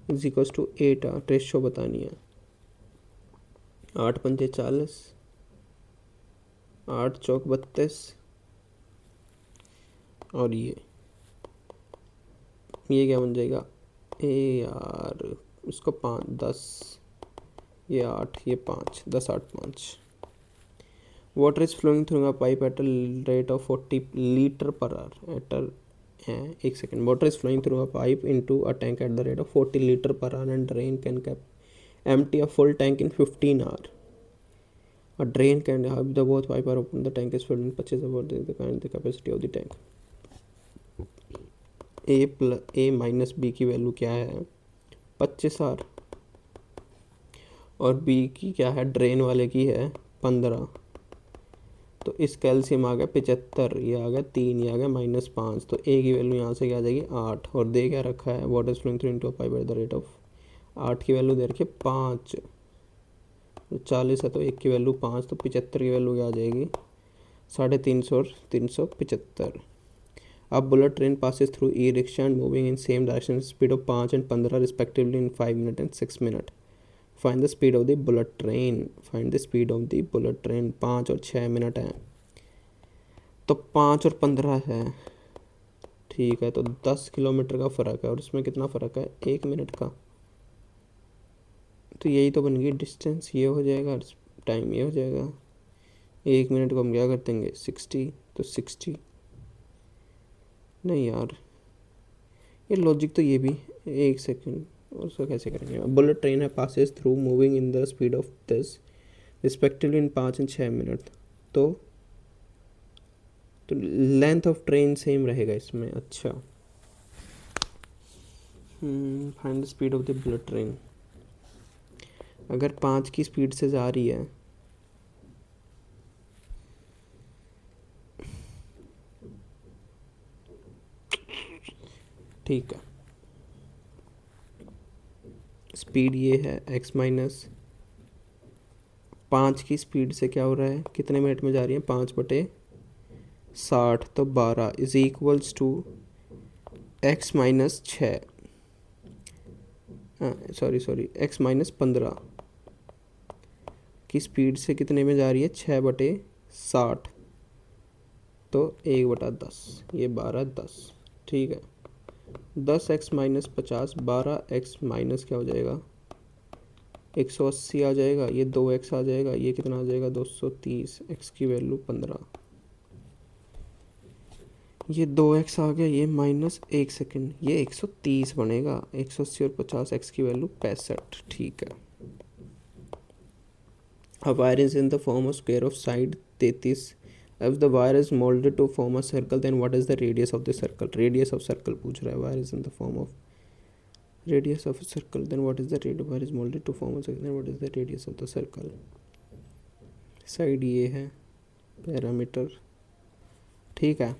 = 8 रेशो बतानी है। 8 पंजे 40, 8 चौक 32, और ये क्या बन जाएगा यार, इसको 5 10, ये 8, ये 5, 10 8 5। Water is flowing through a pipe at a rate of 40 litre per hour at एक second. Water is flowing through a pipe into a tank at the rate of 40 litre per hour and drain can cap empty a full tank in 15 hour. A drain can have the both pipe are open, the tank is filled in 25 about the kind the capacity of the tank। a minus B की value क्या है 25R, और B की क्या है drain वाले की है 15। तो इस कैल्शियम आ गया 75, ये आ गया 3, ये आ गया -5। तो ए की वैल्यू यहाँ से क्या आ जाएगी 8, और दे क्या रखा है water flowing through into a pipe at the rate of 8 की वैल्यू दे रखी है 5। तो 40 है तो 1 की वैल्यू 5, तो 75 की वैल्यू क्या आ जाएगी 350 और 375। अब bullet train passes through e rickshaw and moving in same direction speed of 5 and 15 respectively in 5 minute and 6 minute. Find the speed of the bullet train. Find the speed of the bullet train. 5 और 6 minute है, तो 5 और 15 है। ठीक है, तो 10 kilometre का फ़र्क है, और इसमें कितना फ़र्क है 1 मिनट का। तो यही तो बन गई डिस्टेंस, ये हो जाएगा, टाइम ये हो जाएगा। 1 मिनट को हम क्या कर देंगे 60, तो 60 नहीं यार, ये लॉजिक तो ये भी। 1 सेकेंड, उसको कैसे करेंगे। बुलेट ट्रेन है passes through moving in the speed of this respectively इन 5 और 6 मिनट। तो लेंथ ऑफ ट्रेन सेम रहेगा इसमें। अच्छा, find the speed of the bullet train. अगर 5 की स्पीड से जा रही है ठीक है, स्पीड ये है x - 5 की स्पीड से क्या हो रहा है, कितने मिनट में जा रही है, 5/60, तो 12 is equals to x minus 6, sorry x minus 15 की स्पीड से कितने में जा रही है, 6/60, तो 1/10, ये 12/10, ठीक है। 10x माइनस 50, 12x माइनस क्या हो जाएगा, 180 आ जाएगा, ये 2x आ जाएगा, ये कितना आ जाएगा, 230, x की वैल्यू 15, ये 2x आ गया, ये माइनस 1 सेकेंड, ये 130 बनेगा, 180 और 50, x की वैल्यू 65, ठीक है। A wire is in the form of square of side 33. If the wire is molded to form a circle, then what is the radius of the circle? Radius of circle पूछ रहा है, wire is in the form of radius of a circle, then what is the radius? Wire is molded to form a circle, then what is the radius of the circle? Side ये है, parameter, ठीक है।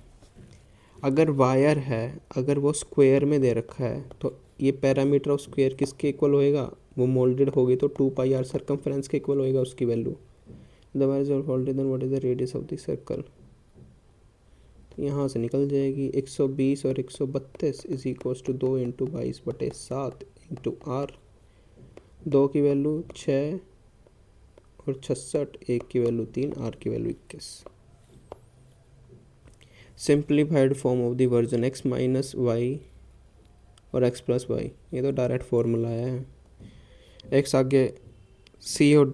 अगर wire है, अगर वो square में दे रखा है, तो ये पैरामीटर ऑफ स्क्वायर किसके इक्वल होएगा, वो मोल्डेड होगी तो 2πr सर्कमफ्रेंस के इक्वल होएगा उसकी value. The wire is moulded, then what is the radius of the circle, तो यहाँ से निकल जाएगी 120 और 132 is equals to 2 into 22/7 into R, 2 की वैल्यू 6 और 66, 1 की वैल्यू 3, आर की value 21। Simplified form of the version x minus Y और x प्लस वाई, ये तो डायरेक्ट फॉर्मूला है। x आगे c और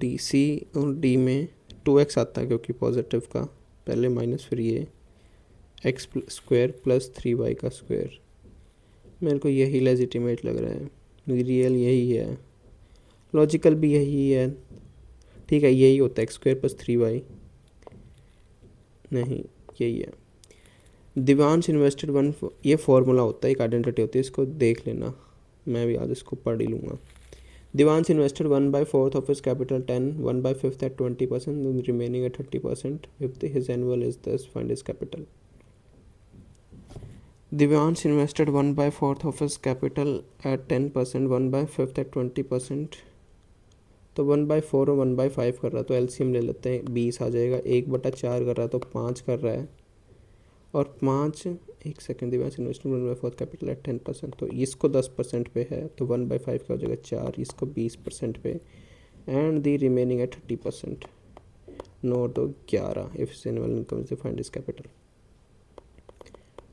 d में 2x आता है क्योंकि पॉजिटिव का, पहले माइनस फिर ये x स्क्वायर प्लस 3y का स्क्वायर, मेरे को यही लेजिटिमेट लग रहा है, रियल यही है, लॉजिकल भी यही है, ठीक है, यही होता है x स्क्वायर प्लस 3y, नहीं यही है। दिवांश इन्वेस्टेड वन, ये फॉर्मूला होता है, एक आइडेंटिटी होती है, इसको देख लेना, मैं भी आज इसको पढ़ ही लूँगा। Divansh invested 1/4 of his capital 10, 1/5 at 20%, and remaining at 30%. If his annual is thus, find his capital. Divansh invested 1/4 of his capital at 10%, 1/5 at 20%, तो 1/4 और 1/5 कर रहा है तो एलसीएम ले लेते हैं, 20 आ जाएगा, 1/4 कर रहा है तो 5 कर रहा है, और 5, एक second, Divansh investment 1/4 capital eight 10%, तो इसको 10% पे है तो 1/5 का हो जाएगा 4, इसको 20% पे, एंड दी रिमेनिंग है 30%, 9 तो 11। If annual income is find is capital,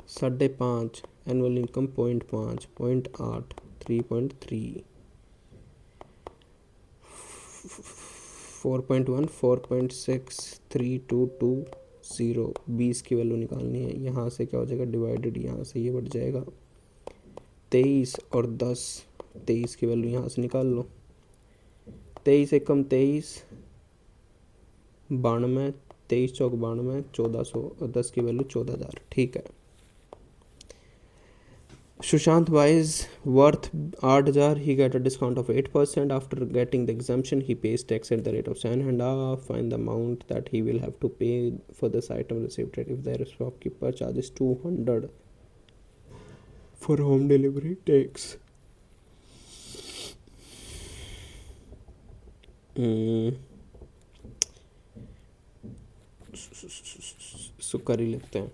5.5, annual income 0.5, 0.8, 3.3, 4.1, 4.6, 3, 2, 2, 0, 20 की वैल्यू निकालनी है, यहाँ से क्या हो जाएगा डिवाइडेड, यहाँ से ये बढ़ जाएगा 23 और 10, 23 की वैल्यू यहाँ से निकाल लो, 23 एकम 23, 92, 23 चौक 92, 1400 और 10 की वैल्यू 14,000, ठीक है। Sushant buys worth 8,000. He got a discount of 8%. After getting the exemption, he pays tax at the rate of 7.5. Find the amount that he will have to pay for this item received if the shopkeeper charges 200 for home delivery tax. सुकर ही लेते हैं,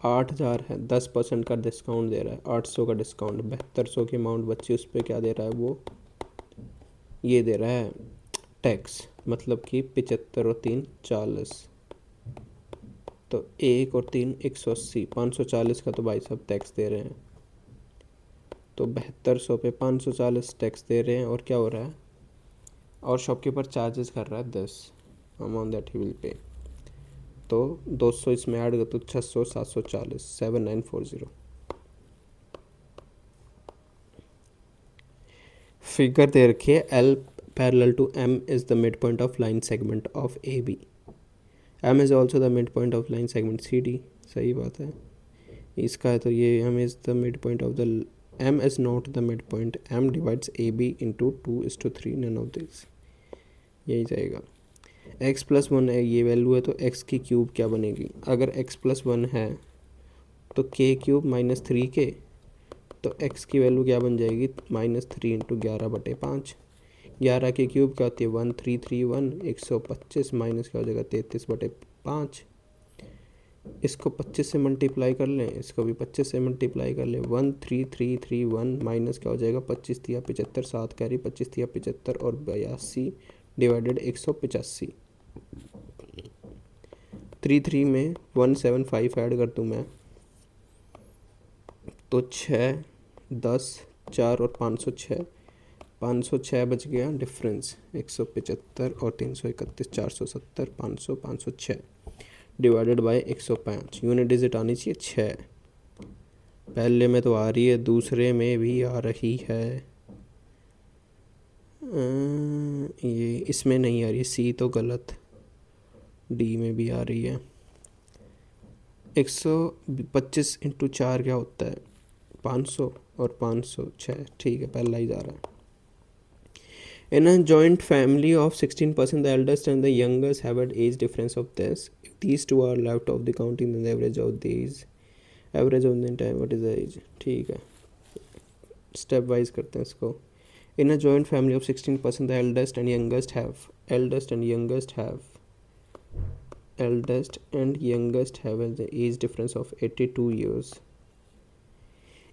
8,000 है, 10% का discount दे रहा है, 800 का discount, 7200 की amount बची, उस पर क्या दे रहा है वो, ये दे रहा है टैक्स, मतलब कि 75 और 3 40, तो 1 और 3 180, 540 का तो भाई साहब टैक्स दे रहे हैं, तो 7200 पे 540 टैक्स दे रहे हैं, और क्या हो रहा है, और शॉपकीपर चार्जेस कर रहा है 10, amount that he will pay, तो 200 इसमें ऐड कर तो 600, 740, 7940। फिगर दे रखी है, L parallel to M is the mid point of line segment of AB, M is also the mid point of line segment CD, सही बात है, इसका है तो ये M is the mid point of the, M is not the mid point, M divides AB into 2:3, none of this, यही जाएगा। x+1 है, ये वैल्यू है, तो x की क्यूब क्या बनेगी, अगर x+1 है तो k³ माइनस 3k, तो x की वैल्यू क्या बन जाएगी, -3 × 11/5, 11 की क्यूब क्या होती है 1331, 125 माइनस क्या हो जाएगा 33/5। इसको 25 से मल्टीप्लाई कर लें, इसको भी 25 से मल्टीप्लाई कर लें, 13331 माइनस क्या हो जाएगा 25 तिया 75, 7 कैरी 25 तिया 75 और 82 डिवाइडेड 185। 33 में 175 ऐड कर दूँ मैं तो 6, 10, 4 और 506, 506 बच गया डिफरेंस, 175 और 331, 470, 500, 506 डिवाइडेड बाय 105। यूनिट डिजिट आनी चाहिए 6। पहले में तो आ रही है, दूसरे में भी आ रही है, ये इसमें नहीं आ रही, सी तो गलत, डी में भी आ रही है। 125 इंटू 4 क्या होता है 500 और 506, ठीक है पहला ही जा रहा है। In a joint family of 16 person, the eldest and the youngest have an age difference of this. If these two are left of the counting, then the average of these, average of the time, what is the age? ठीक है, step wise करते हैं इसको। In a joint family of 16 person, the eldest and youngest have an age difference of 82 years.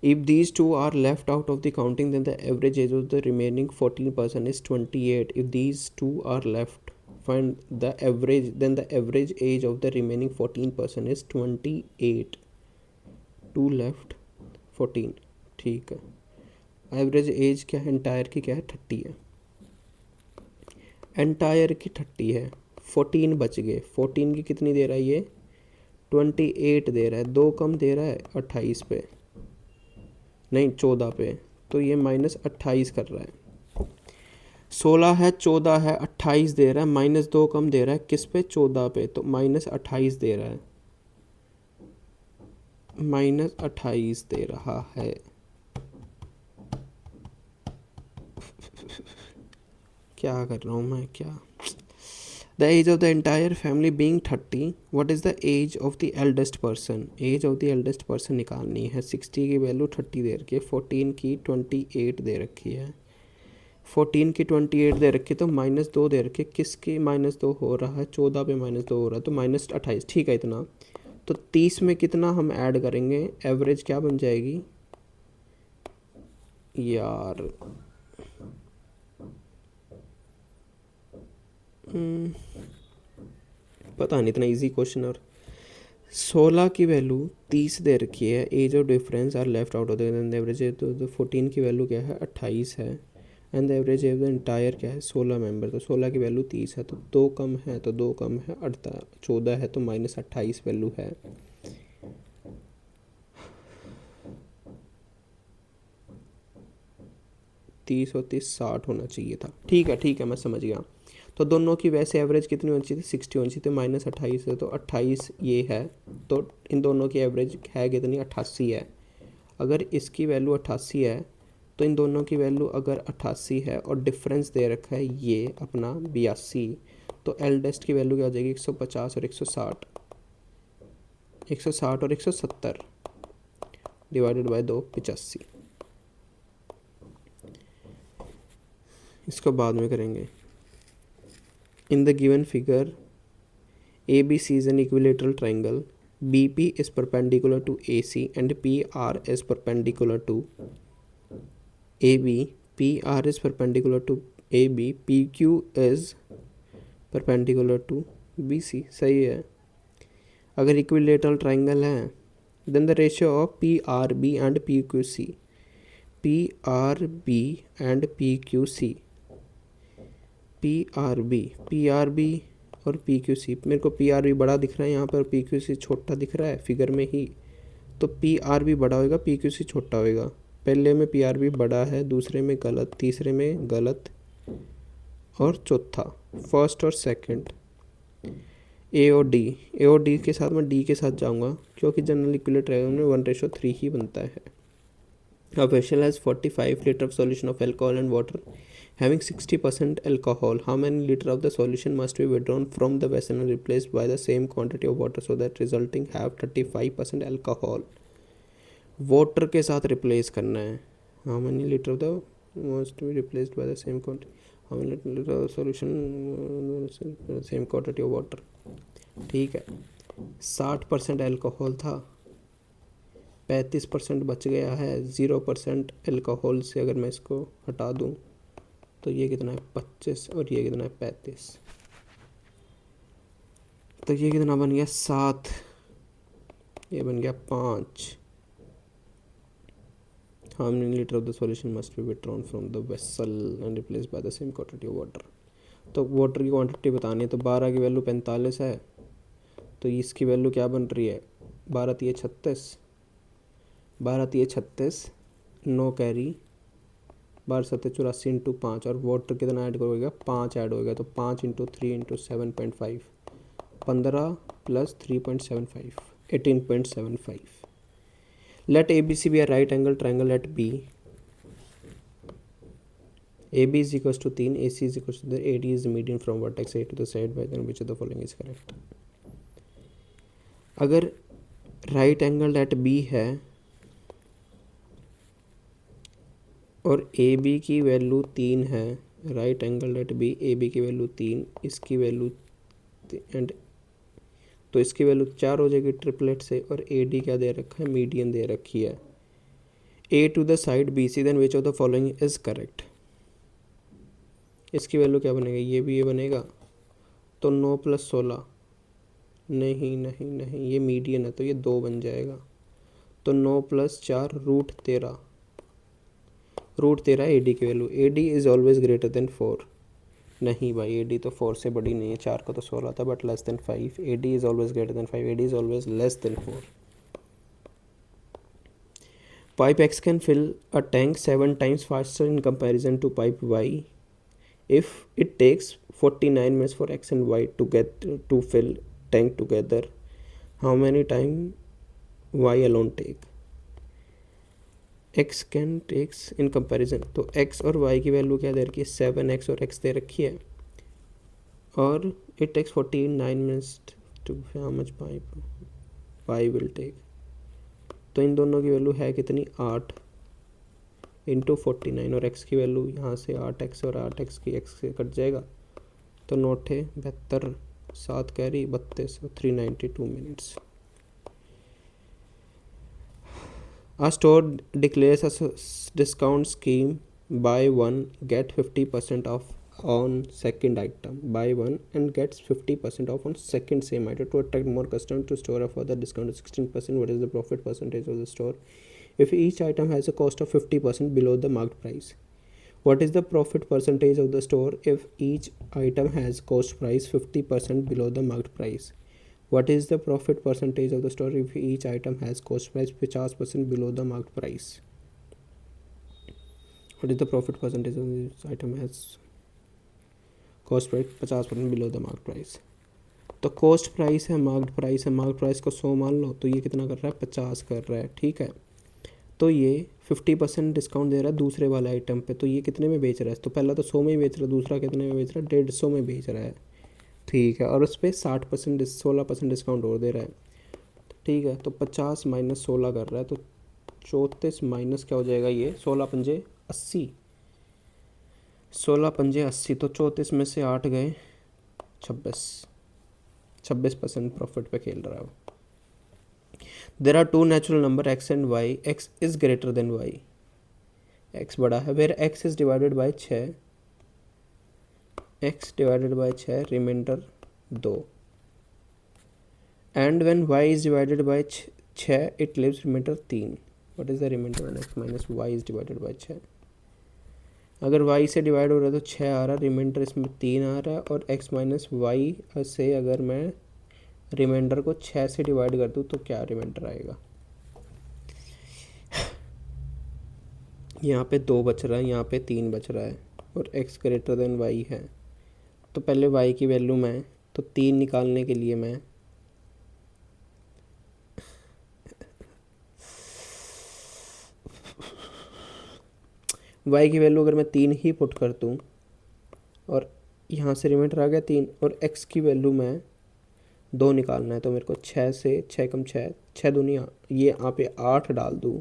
If these two are left out of the counting, then the average age of the remaining 14% is 28. If these two are left, find the average, then the average age of the remaining 14% is 28. 2 left 14, ठीक है। Average age क्या है entire की, क्या है 30 है, entire की 30 है, 14 बच गए, 14 की कितनी दे रहा है ये 28 दे रहा है, 2 कम दे रहा है 28 पे, नहीं 14 पे, तो ये -28 कर रहा है। 16 है, 14 है, 28 दे रहा है, -2 कम दे रहा है किस पे 14 पे, तो -28 दे रहा है, -28 दे रहा है। क्या कर रहा हूँ मैं, क्या। The age of the entire family being 30, what is the age of the eldest person, age of the eldest person निकालनी है। 60 की वैल्यू 30 दे रखी है, 14 की 28 दे रखी है, 14 की 28 दे रखी है, तो -2 दे रखी है, किसकी -2 हो रहा है 14 पे -2 हो रहा है, तो -28, ठीक है इतना। तो 30 में कितना हम ऐड करेंगे, एवरेज क्या बन जाएगी यार, पता नहीं, इतना इजी क्वेश्चन। और 16 की वैल्यू 30 दे रखी है, age of difference are left out of the average, तो 14 की वैल्यू क्या है 28 है, and the average of the entire क्या है 16 मेंबर, तो 16 की वैल्यू 30 है, तो 2 कम है, तो 2 कम है 14 है, तो -28 वैल्यू है। तीस और 30 60 होना चाहिए था, ठीक है मैं समझ गया। तो दोनों की वैसे एवरेज कितनी होनी चाहिए थी 60 होनी चाहिए थी, -28 है, तो 28 ये है, तो इन दोनों की एवरेज है कितनी 88 है। अगर इसकी वैल्यू 88 है तो इन दोनों की वैल्यू अगर 88 है और डिफरेंस दे रखा है ये अपना 82, तो एल्डेस्ट की वैल्यू क्या हो जाएगी 150 और 160, 160 और 170 डिवाइडेड बाय 2 85। इसको बाद में करेंगे। In the given figure, ABC is an equilateral triangle. BP is perpendicular to AC and PR is perpendicular to AB. PR is perpendicular to AB. PQ is perpendicular to BC. सही है। अगर equilateral triangle है, then the ratio of PRB and PQC. PRB and PQC. PRB और PQC, मेरे को PRB बड़ा दिख रहा है यहाँ पर, PQC छोटा दिख रहा है फिगर में ही, तो PRB बड़ा होएगा PQC छोटा होएगा। पहले में PRB बड़ा है, दूसरे में गलत, तीसरे में गलत, और चौथा फर्स्ट और सेकंड। A और D के साथ मैं D के साथ जाऊँगा, क्योंकि जनरल इक्विलेटरल ट्रायंगल में 1:3 ही बनता है। A vessel has 45 liters of solution of alcohol and water having 60% alcohol. How many liters of the solution must be withdrawn from the vessel and replaced by the same quantity of water so that resulting have 35% alcohol? water के साथ replace करना है। How many liters of the must be replaced by the same quantity? How many solution same quantity of water. ठीक है, 60% alcohol था, 35% बच गया है। 0% एल्कोहल से अगर मैं इसको हटा दूं तो ये कितना है 25 और ये कितना है 35, तो ये कितना बन गया 7, ये बन गया 5। How many litre of the solution must be withdrawn from the vessel and replace by the same quantity of water. तो वाटर की क्वांटिटी बतानी है, तो 12 की वैल्यू 45 है, तो इसकी वैल्यू क्या बन रही है 12 3 36, 12 3 36, 9 कैरी, 12 7 84 इंटू 5, और वाटर कितना ऐड होगा 5 ऐड होगा, तो 5 into 3 into 7.5, 15 plus 3.75, 18.75। Let A B C B a right angle triangle at B. AB is equals to 3, AC is equals to the AD is the median from vertex A to the side by then which of the following is correct। अगर right angle at B है और A B की value 3 है, right angle at B, A B की value 3, इसकी value and तो इसकी value 4 हो जाएगी ट्रिपलेट से, और ए डी क्या दे रखा है मीडियन दे रखी है। A to the side B C then which of the following is correct. इसकी वैल्यू क्या बनेगा, ये भी ये बनेगा, तो 9 प्लस 16, नहीं नहीं नहीं ये मीडियन है तो ये 2 बन जाएगा, तो 9 plus 4 root 13, root 13 A D की वैल्यू। A D is always greater than 4, नहीं भाई ए डी तो 4 से बड़ी नहीं है, 4 का तो 16 था but less than 5। A D is always greater then 5, A D is always less than 4। Pipe X can fill a tank 7 times faster in comparison to pipe Y if it takes 49 minutes for X and Y to fill tank together. How many time Y alone take? X can takes in comparison, तो X और Y की value क्या दे रखी है 7X और X दे रखी है, और it takes 49 minutes to how much pipe Y will take। तो इन दोनों की वैल्यू है कितनी 8 इंटू 49, और x की वैल्यू यहाँ से 8x और 8x की x से कट जाएगा, तो 9 72, 7 carry 32, 392 minutes. A store declares a discount scheme, buy one get 50% off on second item, buy one and gets 50% off on second same item to attract more customers to store a further discount of 16%. What is the profit percentage of the store if each item has a cost of 50% below the marked price? What is the profit percentage of the store if each item has cost price 50% below the marked price? What is the profit percentage of the store if each item has cost price 50% below the marked price? What is the profit percentage of this item has cost price 50% below the mark price. तो cost price है, marked price है, marked price को 100 मान लो, तो ये कितना कर रहा है 50 कर रहा है। ठीक है, तो ये 50% डिस्काउंट दे रहा है दूसरे वाले आइटम पे, तो ये कितने में बेच रहा है, तो पहला तो 100 में ही बेच रहा है, दूसरा कितने में बेच रहा है 150 में बेच रहा है। ठीक है, और उस पर 16% डिस्काउंट और दे रहा है। ठीक है, तो 50 माइनस 16 कर रहा है, तो 34 माइनस क्या हो जाएगा ये 16 पंजे 80, 16 पंजे 80, तो 34 में से 8 गए 26% प्रॉफिट पे खेल रहा है वो। There are two natural number x and y, x is greater than y, x बड़ा है, where x is divided by 6, x divided by 6 remainder 2, and when y is divided by 6 it leaves remainder 3। What is the remainder on x minus y is divided by 6? अगर y से divide हो रहा है तो 6 आ रहा है, reminder इसमें 3 आ रहा है, और x माइनस वाई से अगर मैं रिमाइंडर को 6 से डिवाइड कर दूँ तो क्या रिमाइंडर आएगा। यहाँ पे 2 बच रहा है, यहाँ पे 3 बच रहा है, और x ग्रेटर देन y है, तो पहले y की वैल्यू मैं तो 3 निकालने के लिए मैं y की वैल्यू अगर मैं 3 ही पुट कर दूँ, और यहाँ से रिमाइंडर आ गया 3, और x की वैल्यू मैं 2 निकालना है, तो मेरे को 6 से 6 कम 6 6 दूनी ये यहाँ पे 8 डाल दूँ,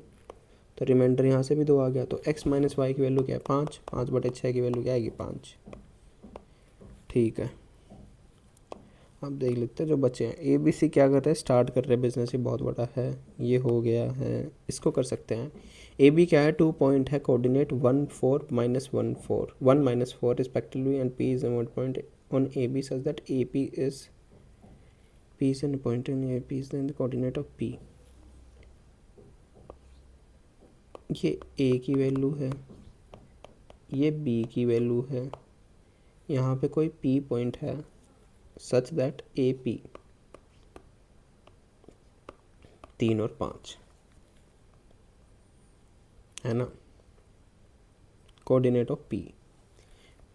तो रिमाइंडर यहाँ से भी 2 आ गया। तो x माइनस वाई की वैल्यू क्या है 5, 5/6 की वैल्यू क्या आएगी 5। ठीक है, अब देख लेते हैं जो बचे हैं। ए बी सी क्या कर रहे हैं, स्टार्ट कर रहे हैं बिजनेस, ये बहुत बड़ा है, ये हो गया है, इसको कर सकते हैं। ए बी क्या है, 2 पॉइंट है, coordinate 1 4 -1 4 1 -4 respectively, and P is a point on A B such that A P is in point in A P is in the coordinate of P. ये ए की वैल्यू है, ये B की value है, यहाँ पे कोई पी पॉइंट है सच दैट ए पी 3 और 5 है ना, कोऑर्डिनेट ऑफ पी।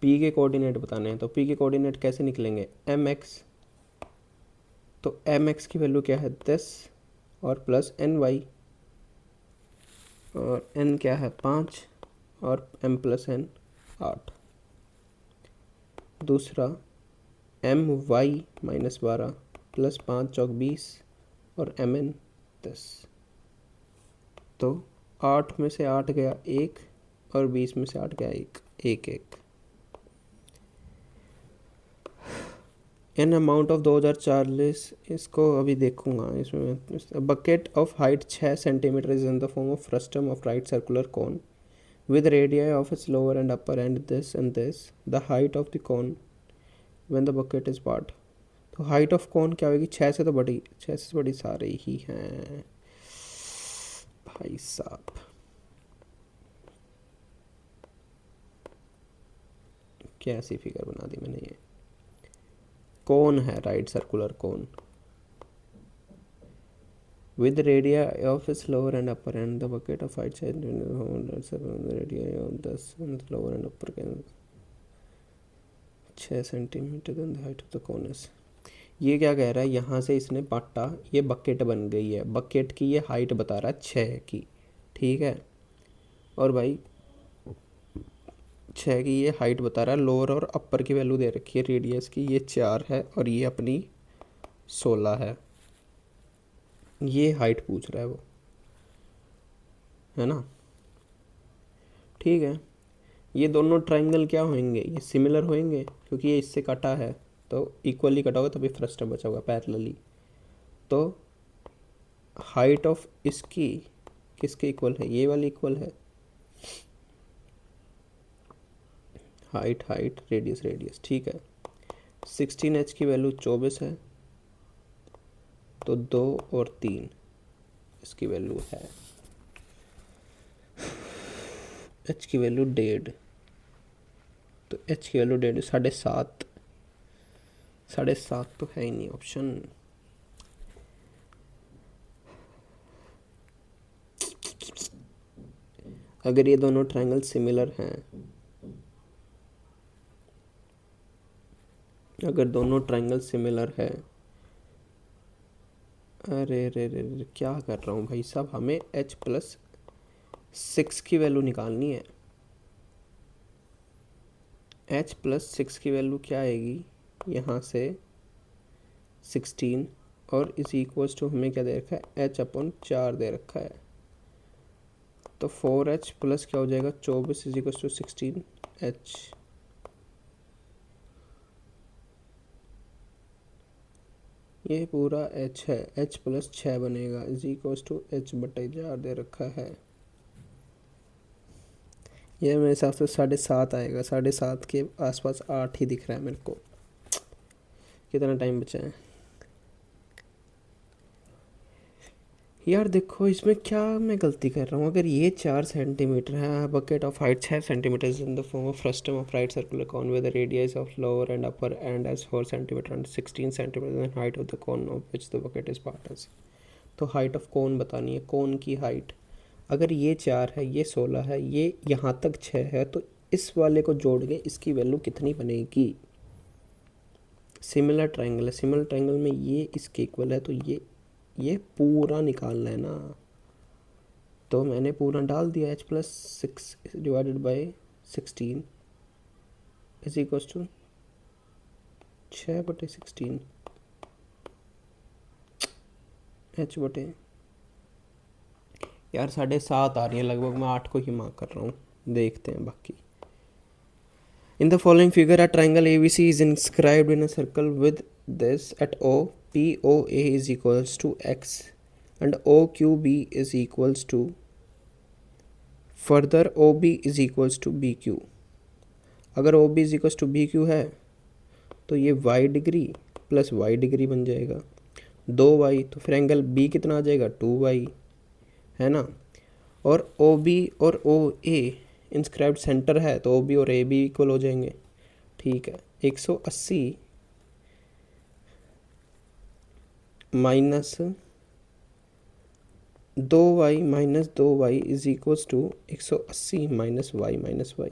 पी के कोऑर्डिनेट बताने हैं, तो पी के कोऑर्डिनेट कैसे निकलेंगे, एम एक्स, तो एम एक्स की वैल्यू क्या है 10 और प्लस एन वाई, और एन क्या है 5 और एम प्लस एन 8। दूसरा एम वाई -12 प्लस 5 चौक 20 और एम एन 10। तो 8 में से 8 गया 1 और 20 में से 8 गया 1 1 1। एन अमाउंट ऑफ 2040, इसको अभी देखूंगा। इसमें bucket of height 6 centimetre is in the form of frustum of right circular cone with radii of its lower and upper end this and this, the height of the cone when the bucket is part। तो height of कौन क्या होगी, 6 से तो बड़ी, 6 से बड़ी सारे ही हैं भाई साहब। कैसी फिगर बना दी मैंने, ये कौन है राइट सर्कुलर कौन with radii of its lower and upper end, the bucket of height 6 radii of 10 and the lower and upper can 6 centimetre then the height of the cone is. ये क्या कह रहा है, यहाँ से इसने बांटा, ये बकेट बन गई है, बकेट की ये हाइट बता रहा है 6 की, ठीक है। और भाई 6 की ये हाइट बता रहा है, लोअर और अपर की वैल्यू दे रखी है रेडियस की, ये 4 है और ये अपनी 16 है। ये हाइट पूछ रहा है वो, है ना, ठीक है। ये दोनों ट्राइंगल क्या होंगे, ये सिमिलर होंगे क्योंकि ये इससे कटा है, तो इक्वली कटा होगा तभी फ्रस्टम बचा होगा पैरेलली। तो हाइट ऑफ इसकी किसके इक्वल है, ये वाली इक्वल है, हाइट हाइट रेडियस रेडियस, ठीक है। 16h की वैल्यू 24 है, तो 2 और 3 इसकी वैल्यू है। h की वैल्यू 1.5, तो h की वैल्यू 1.5, 7.5, 7.5 तो है ही नहीं ऑप्शन। अगर ये दोनों ट्रायंगल सिमिलर हैं, अगर दोनों ट्रायंगल सिमिलर है, अरे रे रे रे क्या कर रहा हूँ भाई साहब, हमें h+6 की वैल्यू निकालनी है। h+6 की वैल्यू क्या आएगी, यहाँ से 16 और इज इक्वल्स टू हमें क्या दे रखा है, h/4 दे रखा है। तो 4h प्लस क्या हो जाएगा 24 इज इक्वल्स टू 16h। ये पूरा h है, h+6 बनेगा इज इक्वल्स टू h/4 दे रखा है। ये मेरे हिसाब से 7.5 आएगा, 7.5 के आसपास 8 ही दिख रहा है मेरे को। कितना टाइम बचा है यार, देखो इसमें क्या मैं गलती कर रहा हूँ। अगर ये 4 सेंटीमीटर है, bucket of height 6 centimetre in the form of frustum of right circular cone with the radius of lower and upper end as 4 centimetre and 16 centimetre the height of the cone of which the bucket is part as. तो height of cone बतानी है, cone की height. अगर ये 4 है, ये 16 है, ये यहाँ तक 6 है, तो इस वाले को जोड़ के इसकी वैल्यू कितनी बनेगी। सिमिलर ट्रायंगल है, सिमिलर ट्रायंगल में ये इसके इक्वल है, तो ये पूरा निकालना है ना। तो मैंने पूरा डाल दिया, h+6 divided by 16 is equals to 6/16 h/, यार 7.5 आ रही है लगभग, मैं 8 को ही मार्क कर रहा हूँ, देखते हैं बाकी। In the following figure a triangle ABC is inscribed in a circle with this at O POA is equals to X and OQB is equals to further OB is equals to BQ। अगर OB is equals to BQ है तो ये y degree plus y degree बन जाएगा 2y, तो फिर angle B कितना आ जाएगा 2y, है ना। और OB और OA इंस्क्राइब्ड सेंटर है तो OB और AB इक्वल हो जाएंगे, ठीक है। 180 minus 2y is equals to 180 minus y,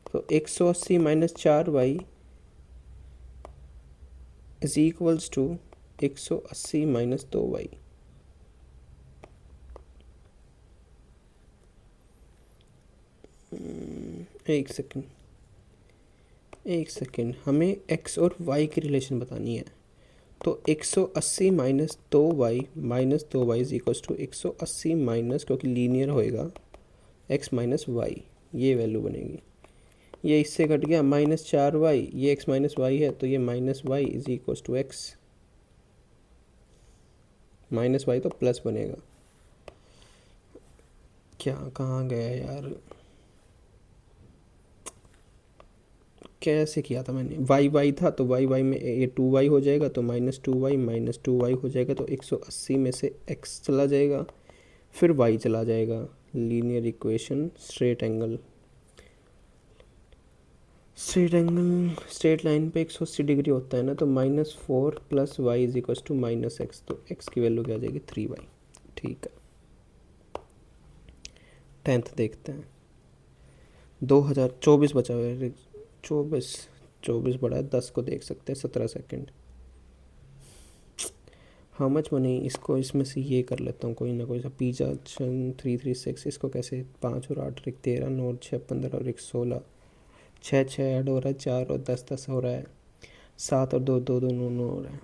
तो 180 minus 4y is equals to 180 minus 2y। एक सेकेंड, हमें x और y की रिलेशन बतानी है। तो 180 minus 2y is equals to 180 minus, क्योंकि लीनियर होएगा, x माइनस वाई, ये वैल्यू बनेगी। ये इससे कट गया, माइनस 4y, ये x माइनस वाई है तो ये minus Y is equals to x, minus Y तो प्लस बनेगा। क्या कहाँ गया यार, कैसे किया था मैंने, y था तो y में ये 2y हो जाएगा, तो माइनस 2y हो जाएगा, तो 180 में से x चला जाएगा, फिर y चला जाएगा। लीनियर इक्वेशन, स्ट्रेट लाइन पे 180 डिग्री होता है ना, तो -4 plus Y is equal to -x, तो x की वैल्यू क्या आ जाएगी 3y, ठीक है। 10th देखते हैं, 2024 बचा हुआ है, 24 बड़ा है, 10 को देख सकते हैं, 17 सेकेंड। हाउ मच मनी, इसको इसमें से ये कर लेता हूँ कोई ना कोई सा, पिज़्ज़ा 336, इसको कैसे 5 और 8 एक 13, 9 और 6 15 और 1 16, 6 ऐड हो रहा है, 4 और 10 हो रहा है, 7 और 2 2 2 9 9 हो रहा है।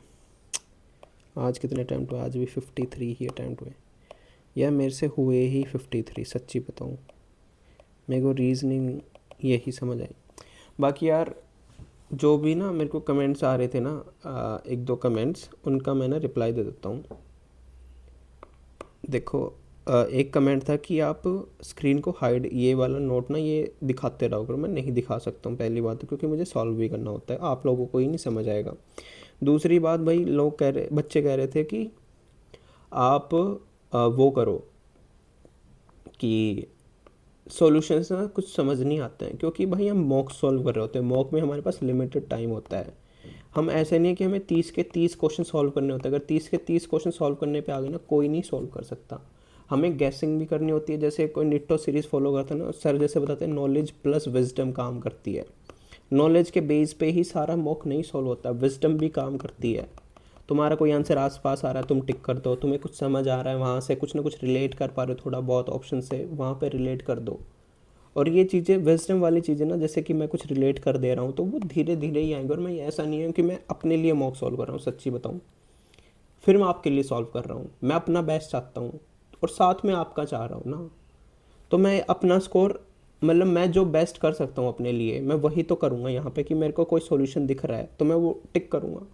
आज कितने अटैम्प्ट हुए, आज भी 53 ही अटैम्प्ट हुए यार, मेरे से हुए ही 53, सच्ची बताऊँ, मेरे को रीजनिंग यही समझ आई। बाकी यार जो भी ना मेरे को कमेंट्स आ रहे थे ना, 1-2 कमेंट्स, उनका मैं ना रिप्लाई दे देता हूँ। देखो, एक कमेंट था कि आप स्क्रीन को हाइड, ये वाला नोट ना ये दिखाते रहो करो, मैं नहीं दिखा सकता हूँ, पहली बात, क्योंकि मुझे सॉल्व भी करना होता है, आप लोगों को ही नहीं समझ आएगा। दूसरी बात भाई, बच्चे कह रहे थे कि आप वो करो कि सॉल्यूशंस ना कुछ समझ नहीं आते हैं, क्योंकि भाई हम मॉक सॉल्व कर रहे होते हैं, मॉक में हमारे पास लिमिटेड टाइम होता है। हम ऐसे नहीं है कि हमें 30 के 30 क्वेश्चन सॉल्व करने होते हैं, अगर 30 के 30 क्वेश्चन सॉल्व करने पे आ गए ना, कोई नहीं सॉल्व कर सकता। हमें गैसिंग भी करनी होती है, जैसे कोई निट्टो सीरीज़ फॉलो करता है ना, सर जैसे बताते हैं नॉलेज प्लस विजडम काम करती है। नॉलेज के बेस पे ही सारा मॉक नहीं सॉल्व होता, विजडम भी काम करती है। तुम्हारा कोई आंसर आसपास आ रहा है, तुम टिक कर दो, तुम्हें कुछ समझ आ रहा है, वहाँ से कुछ ना कुछ रिलेट कर पा रहे हो थोड़ा बहुत ऑप्शन से, वहाँ पे रिलेट कर दो। और ये चीज़ें विजडम वाली चीज़ें ना, जैसे कि मैं कुछ रिलेट कर दे रहा हूँ तो वो धीरे धीरे ही आएंगे, और मैं ऐसा नहीं है कि मैं अपने लिए मॉक सॉल्व कर रहा हूँ, सच्ची बताऊँ, फिर मैं आपके लिए सॉल्व कर रहा हूँ, मैं अपना बेस्ट चाहता हूँ और साथ में आपका चाह रहा हूँ ना, तो मैं अपना स्कोर, मतलब मैं जो बेस्ट कर सकता हूँ अपने लिए, मैं वही तो करूँगा यहाँ पे, कि मेरे को कोई सॉल्यूशन दिख रहा है तो मैं वो टिक करूँगा।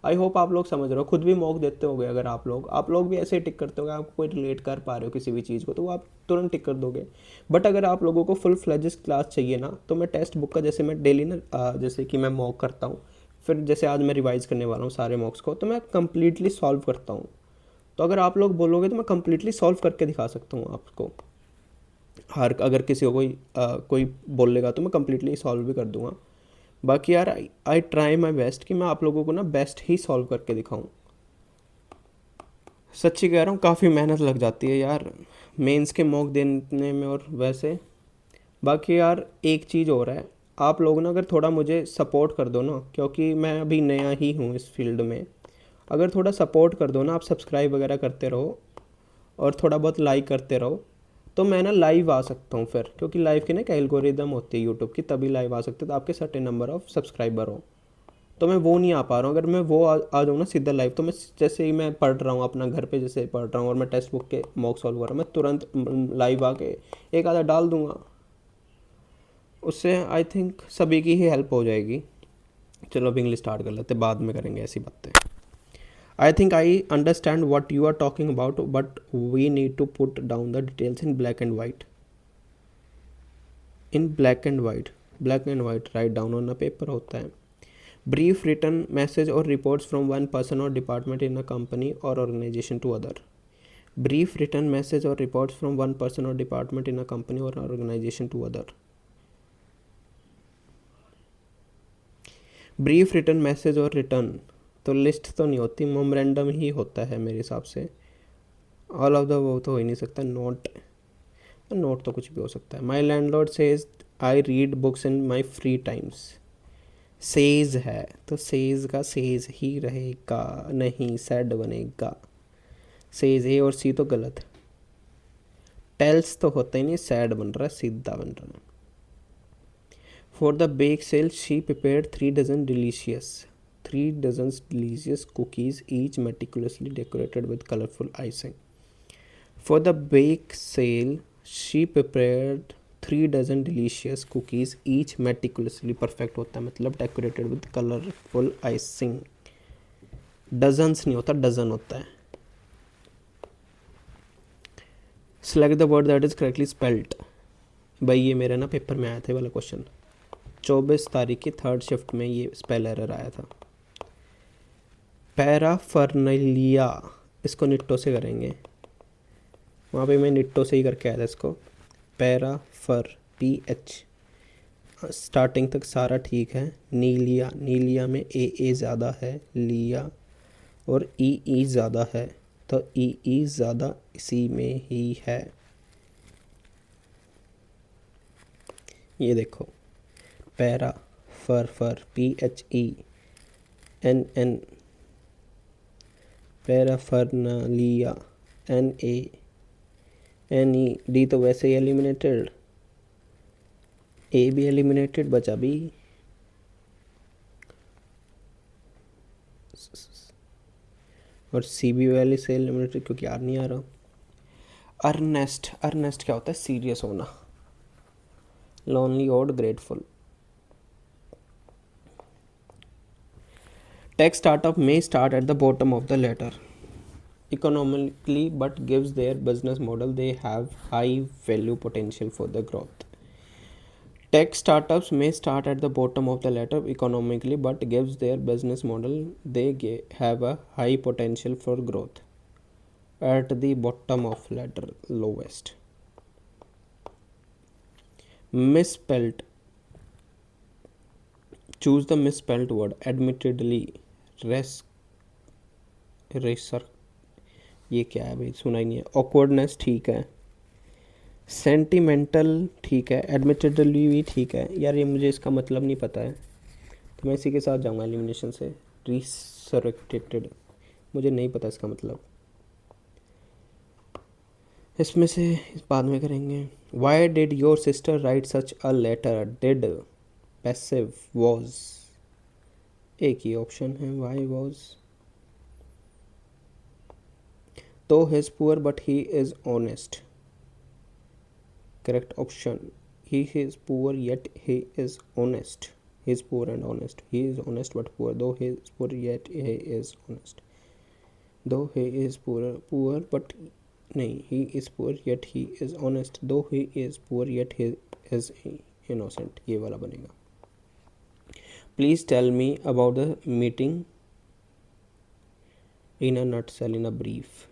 आई होप आप लोग समझ रहे हो, खुद भी मॉक देते होगे, अगर आप लोग भी ऐसे ही टिक करते होगे, आप कोई रिलेट कर पा रहे हो किसी भी चीज़ को, तो वो आप तुरंत टिक कर दोगे। बट अगर आप लोगों को फुल फ्लेजेस क्लास चाहिए ना, तो मैं टेक्स्ट बुक का, जैसे मैं डेली ना जैसे कि मैं मॉक करता हूँ, फिर जैसे आज मैं रिवाइज करने वाला हूँ सारे मॉक्स को, तो मैं कम्प्लीटली सॉल्व करता हूँ। तो अगर आप लोग बोलोगे तो मैं कम्प्लीटली सॉल्व करके दिखा सकता हूँ आपको। हर अगर किसी को कोई बोलेगा तो मैं कम्प्लीटली सॉल्व भी कर दूंगा। बाकी यार आई ट्राई माई बेस्ट कि मैं आप लोगों को ना बेस्ट ही सॉल्व करके दिखाऊं। सच्ची कह रहा हूँ, काफ़ी मेहनत लग जाती है यार मेंस के मॉक देने में और वैसे। बाकी यार एक चीज़ और है, आप लोग ना अगर थोड़ा मुझे सपोर्ट कर दो ना, क्योंकि मैं अभी नया ही हूँ इस फील्ड में, अगर थोड़ा सपोर्ट कर दो ना, आप सब्सक्राइब वगैरह करते रहो और थोड़ा बहुत लाइक करते रहो, तो मैं ना लाइव आ सकता हूँ फिर, क्योंकि लाइव की ना एक एल्गोरिदम होती है यूट्यूब की, तभी लाइव आ सकते, तो आपके सर्टेन नंबर ऑफ सब्सक्राइबर हो। तो मैं वो नहीं आ पा रहा हूँ। अगर मैं वो आ जाऊँ ना सीधा लाइव, तो मैं जैसे ही मैं पढ़ रहा हूँ अपना घर पे, जैसे पढ़ रहा हूँ और मैं टेक्स्ट बुक के मॉक सॉल्व कर रहा हूँ, मैं तुरंत लाइव आके एक आधा डाल दूंगा। उससे आई थिंक सभी की ही हेल्प हो जाएगी। चलो अब इंग्लिश स्टार्ट कर लेते, बाद में करेंगे ऐसी बातें। I think I understand what you are talking about, but we need to put down the details in black and white. In black and white write down on a paper होता है। Brief return message और reports from one person और department in a company और organisation to other. Brief return message और reports from one person और department in a company और organisation to other. Brief return message और return तो list तो नहीं होती, मोमरेंडम ही होता है मेरे हिसाब से। ऑल ऑफ द वो तो हो ही नहीं सकता। नोट तो कुछ भी हो सकता है। My landlord says I read books in my free times. Says है तो सेज का सेज ही रहेगा, नहीं सेड बनेगा। सेज ए और सी तो गलत। टेल्स तो होता ही नहीं, सैड बन रहा है, सीधा बन रहा है। For the bake sale she prepared 3 dozen delicious cookies, each meticulously decorated with colorful icing. For the bake sale she prepared 3 dozen delicious cookies, each meticulously perfect होता है मतलब decorated with colorful icing। dozens नहीं होता, dozen होता है। Select the word that is correctly spelt। भाई ये मेरे ना पेपर में आया था वाला क्वेश्चन, 24 तारीख की 3rd शिफ्ट में ये स्पेल एरर आया था। पैराफर्नलिया, इसको निट्टो से करेंगे, वहाँ पे मैं निट्टो से ही करके आया था इसको। पैराफर PH स्टार्टिंग तक सारा ठीक है। नीलिया, नीलिया में ए ज़्यादा है, लिया और ई ज़्यादा है, तो ई ज़्यादा इसी में ही है। ये देखो, पैरा फर PHE NN, पैराफर्नालिया NA डी तो वैसे ही एलिमिनेटेड, ए भी एलिमिनेटेड, बचा भी और सी भी वैली से एलिमिनेटेड क्योंकि आर नहीं आ रहा। अर्नेस्ट, अर्नेस्ट क्या होता है? सीरियस होना। लोनली और grateful. Tech startup may start at the bottom of the ladder economically but gives their business model they have high value potential for the growth. Tech startups may start at the bottom of the ladder economically but gives their business model they have a high potential for growth. At the bottom of ladder, lowest. Misspelled. Choose the misspelled word. Admittedly. Racer, ये क्या है भाई, सुना ही नहीं है। Awkwardness ठीक है। Sentimental ठीक है। एडमिटेडली भी ठीक है। यार ये मुझे इसका मतलब नहीं पता है, तो मैं इसी के साथ जाऊँगा एलिमिनेशन से। रिसरेक्टेड, मुझे नहीं पता इसका मतलब, इसमें से बाद में करेंगे। Why did your sister write such a letter? Did passive, was, एक ही ऑप्शन है, वाई वॉज। तो he is poor but he is honest, correct option। he is poor yet he is honest, he is poor and honest, he is honest but poor, though he is poor yet he is honest, though he is poor but नहीं, he is poor yet he is honest, though he is poor yet he is innocent, ये वाला बनेगा। Please tell me about the meeting in a nutshell, in a brief।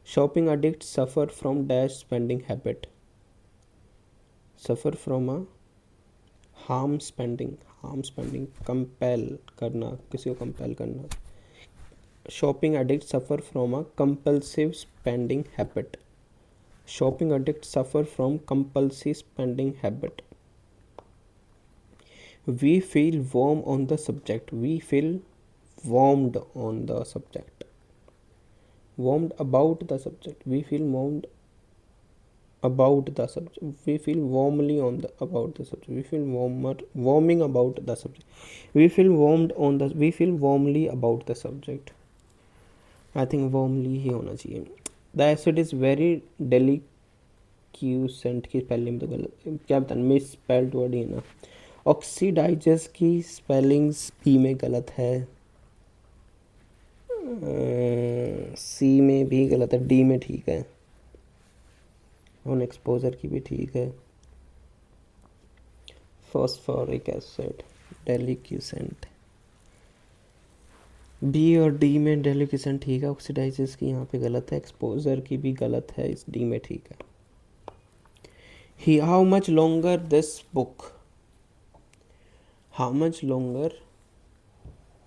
Shopping addicts suffer from dash spending habit, suffer from a harm spending, compel करना, किसी को compel करना। Shopping addicts suffer from a compulsive spending habit, shopping addicts suffer from compulsive spending habit। We feel warm on the subject, we feel warmed on the subject, warmed about the subject, we feel warmed about the subject, we feel warmly on the about the subject, we feel warming about the subject, we feel warmed on the, we feel warmly about the subject. I think warmly ही होना चाहिए. The acid is very deliquescent की spelling तो गलत, क्या बता, miss spelled word ही ना. ऑक्सीडाइजर्स की स्पेलिंग्स पी में गलत है, सी में भी गलत है, डी में ठीक है, ऑन एक्सपोजर की भी ठीक है. फॉस्फोरिक एसिड डेलिक्यूसेंट, बी और डी में डेलिकेशन ठीक है. ऑक्सीडाइजेस की यहाँ पे गलत है, एक्सपोजर की भी गलत है, इस डी में ठीक है. He how much longer this book, how much longer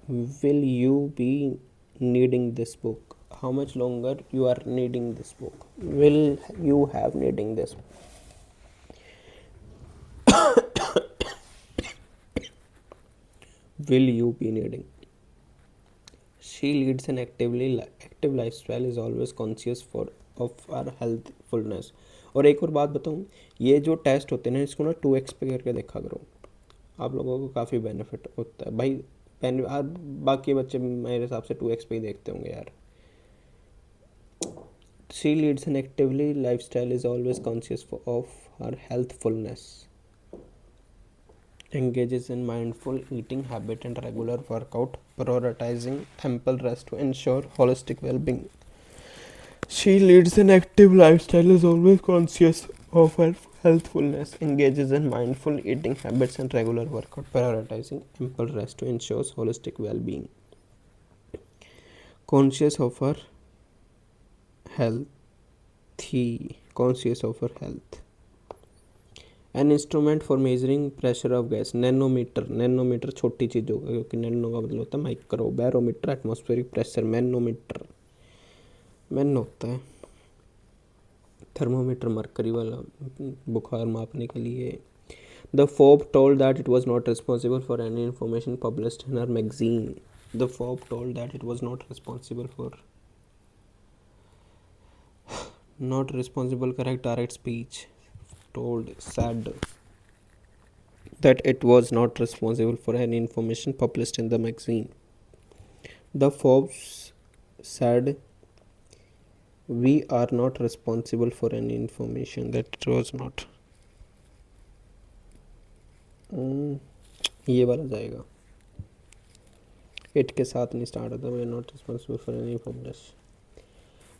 will you be needing this book, how much longer you are needing this book, will you have needing this, will you be needing. She leads an active lifestyle, is always conscious for of our healthfulness. और एक और बात बताऊँ, ये जो test होते हैं ना, इसको ना 2x पे करके देखा करो, आप लोगों को काफ़ी बेनिफिट होता है भाई. बाकी बच्चे मेरे हिसाब से 2x पे ही देखते होंगे यार. She leads an actively lifestyle, is always conscious of her healthfulness, engages in mindful eating habit and regular workout, prioritizing ample rest to ensure holistic well-being. She leads an active lifestyle, is always conscious of her healthfulness, engages in mindful eating habits and regular workout, prioritizing ample rest to ensure holistic well-being. Conscious of her health, conscious of her health. An instrument for measuring pressure of gas, nanometre. Nanometre छोटी चीज़ होगा, क्योंकि nano का मतलब होता है micro. Barometer atmospheric pressure, manometer man होता है. थर्मोमीटर मरकरी वाला, बुखार मापने के लिए. The fob told that it was not responsible for any information published in her magazine. The fob told that it was not responsible for, not responsible, correct, direct speech. Told, said that it was not responsible for any information published in the magazine. The Forbes said we are not responsible for any information that it was not. ये वाला जाएगा, it के साथ नहीं start होता. We are not responsible for any information.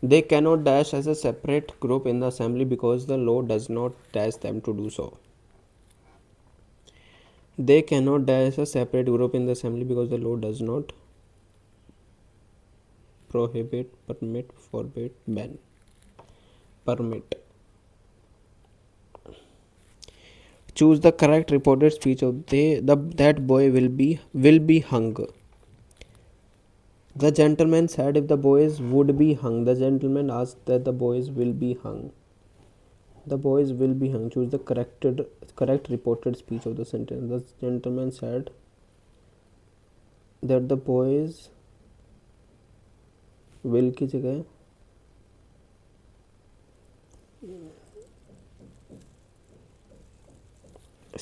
They cannot dash as a separate group in the assembly because the law does not dash them to do so. They cannot dash a separate group in the assembly because the law does not prohibit, permit, forbid, ban. Permit. Choose the correct reported speech of that boy will be hung. The gentleman said if the boys would be hung. The gentleman asked that the boys will be hung. The boys will be hung. Choose the correct reported speech of the sentence. The gentleman said that the boys will की जगह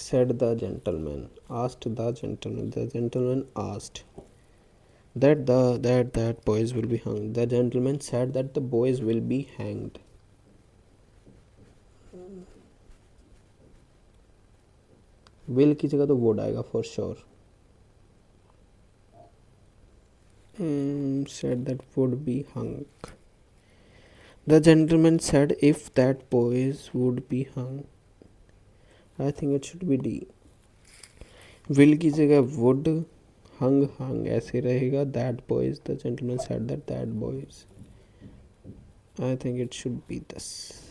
said the gentleman. Asked the gentleman. The gentleman asked that boys will be hung. The gentleman said that the boys will be hanged. will की जगह तो would आएगा for sure. Said that would be hung. The gentleman said if that boys would be hung. I think it should be D. will की जगह would, hung ऐसे रहेगा. That boys, the gentleman said that boys. I think it should be this.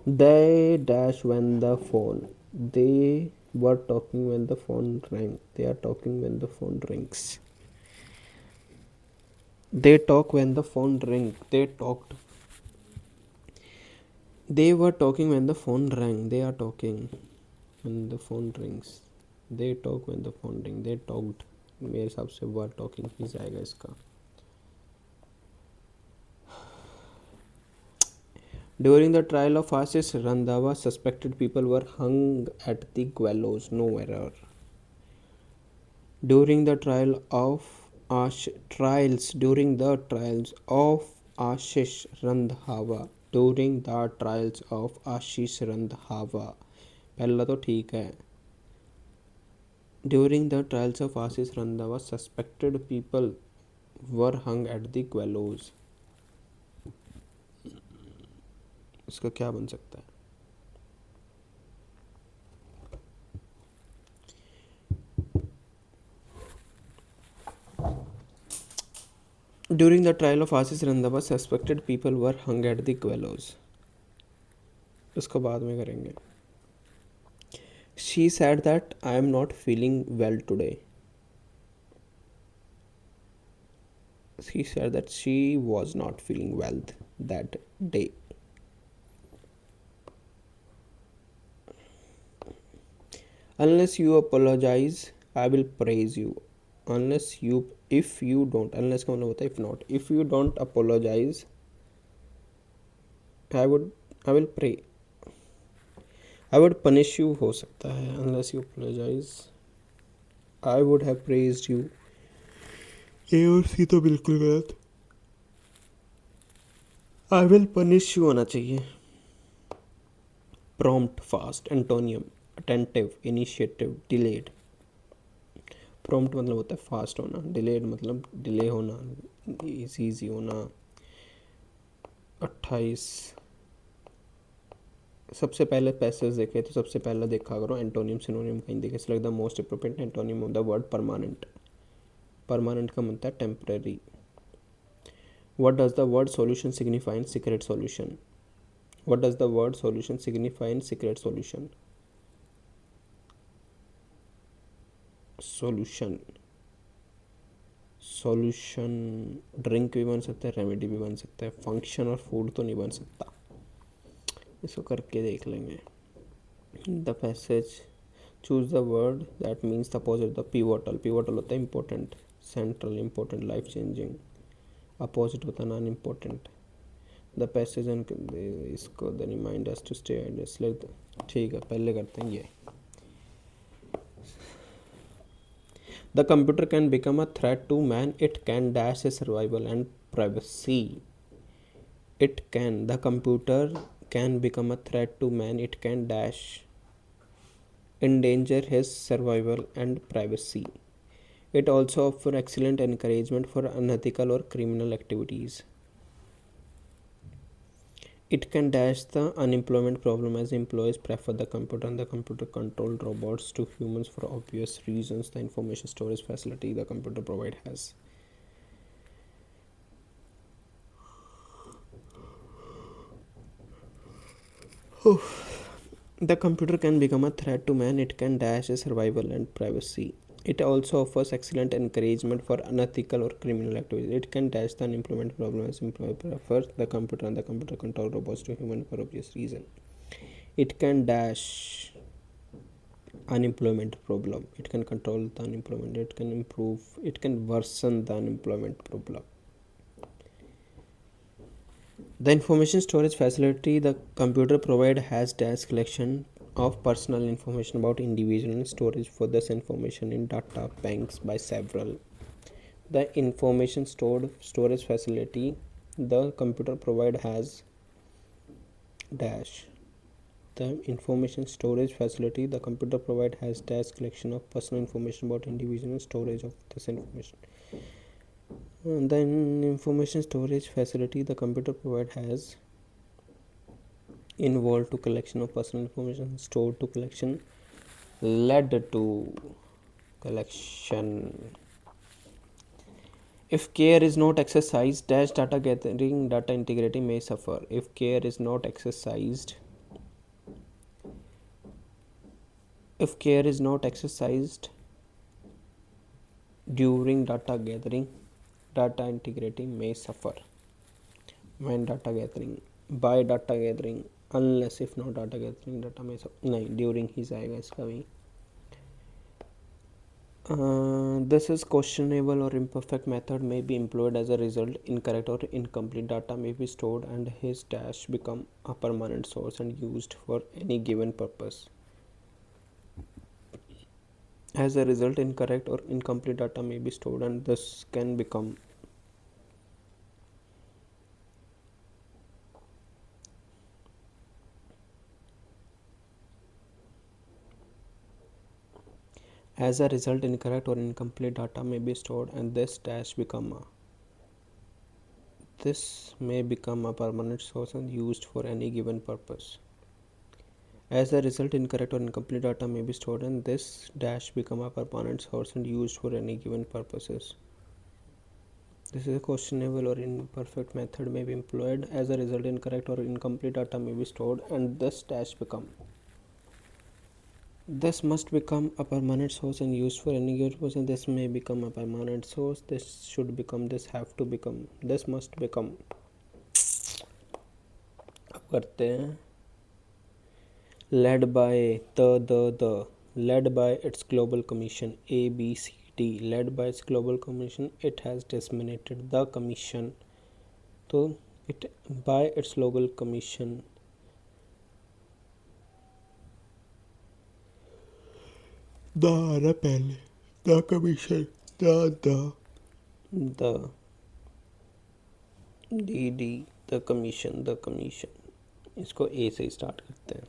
They dash when the phone. They were talking when the phone rang. They are talking when the phone rings. They talk when the phone rang. They talked. They were talking when the phone rang. They are talking when the phone rings. They talk when the phone rings. They talked. मेरे हिसाब से were talking ही जाएगा इसका. During the trial of Asis Randhawa, suspected people were hung at the gallows. No error. During the trials of Ashish Randhawa, पहला तो ठीक है. During the trials of Ashish Randhawa, suspected people were hung at the gallows. इसका क्या बन सकता है? During the trial of Ashish Randhawa, suspected people were hung at the gallows. इसको बाद में करेंगे. She said that I am not feeling well today. She said that she was not feeling well that day. Unless you apologize, I will praise you. Unless का मतलब होता है if not. If you don't apologize, I will pray. I would punish you हो सकता है. Unless you apologize, I would have praised you. ए और सी तो बिल्कुल गलत. I will punish you होना चाहिए. Prompt, fast, antonium, attentive, initiative, delayed. Prompt मतलब होता है फास्ट होना. Delayed मतलब डिले होना, ईजी होना. 28. सबसे पहले पैसेज देखे तो सबसे पहला देखा करो एंटोनियम सिनोनियम कहीं देखे. Select the most appropriate antonym of the word permanent. Permanent का मतलब temporary. What does the word solution signify in secret solution? What does the word solution signify in secret solution? Solution drink भी बन सकता है, remedy भी बन सकता है. फंक्शन और फूड तो नहीं बन सकता. इसको करके देख लेंगे. The passage choose the word that means the opposite. The pivotal. Pivotal होता है important, central, important, life changing. Opposite होता है non important. The passage and इसको the remind us to stay ideas. ठीक है, पहले करते हैं ये. The computer can become a threat to man. It can dash his survival and privacy. The computer can become a threat to man. It can dash, endanger his survival and privacy. It also offers excellent encouragement for unethical or criminal activities. It can dash the unemployment problem as employees prefer the computer and the computer-controlled robots to humans for obvious reasons. The information storage facility the computer provide has. The computer can become a threat to man. It can dash his survival and privacy. It also offers excellent encouragement for unethical or criminal activities. It can dash the unemployment problem as employee prefers the computer and the computer control robots to human for obvious reason. It can dash unemployment problem. It can control the unemployment. It can improve. It can worsen the unemployment problem. The information storage facility the computer provide has dash collection of personal information about individual and storage for this information in data banks by several. The information storage facility the computer provide has dash. The information storage facility the computer provide has dash collection of personal information about individual and storage of this information. The information storage facility the computer provide has involved to collection of personal information stored to collection led to collection. If care is not exercised dash data gathering data integrity may suffer. If care is not exercised during data gathering data integrity may suffer. When data gathering, by data gathering, unless if not data gathering data may suffer. नहीं, during ही जाएगा इसका भी. This is questionable or imperfect method may be employed. As a result, incorrect or incomplete data may be stored and his dash become a permanent source and used for any given purpose. As a result, incorrect or incomplete data may be stored and this can become As a result, incorrect or incomplete data may be stored and this may become a permanent source and used for any given purpose. As a result, incorrect or incomplete data may be stored and this dash become a permanent source and used for any given purposes. This is a questionable or imperfect method may be employed. As a result, incorrect or incomplete data may be stored and this must become a permanent source and used for any given purpose. This may become a permanent source. This should become. This have to become. This must become. अब करते हैं. Led by led by its global commission ABCD. Led by its global commission, it has disseminated the commission. तो it by its global commission. The पहले the commission the DD the commission इसको A से start करते हैं.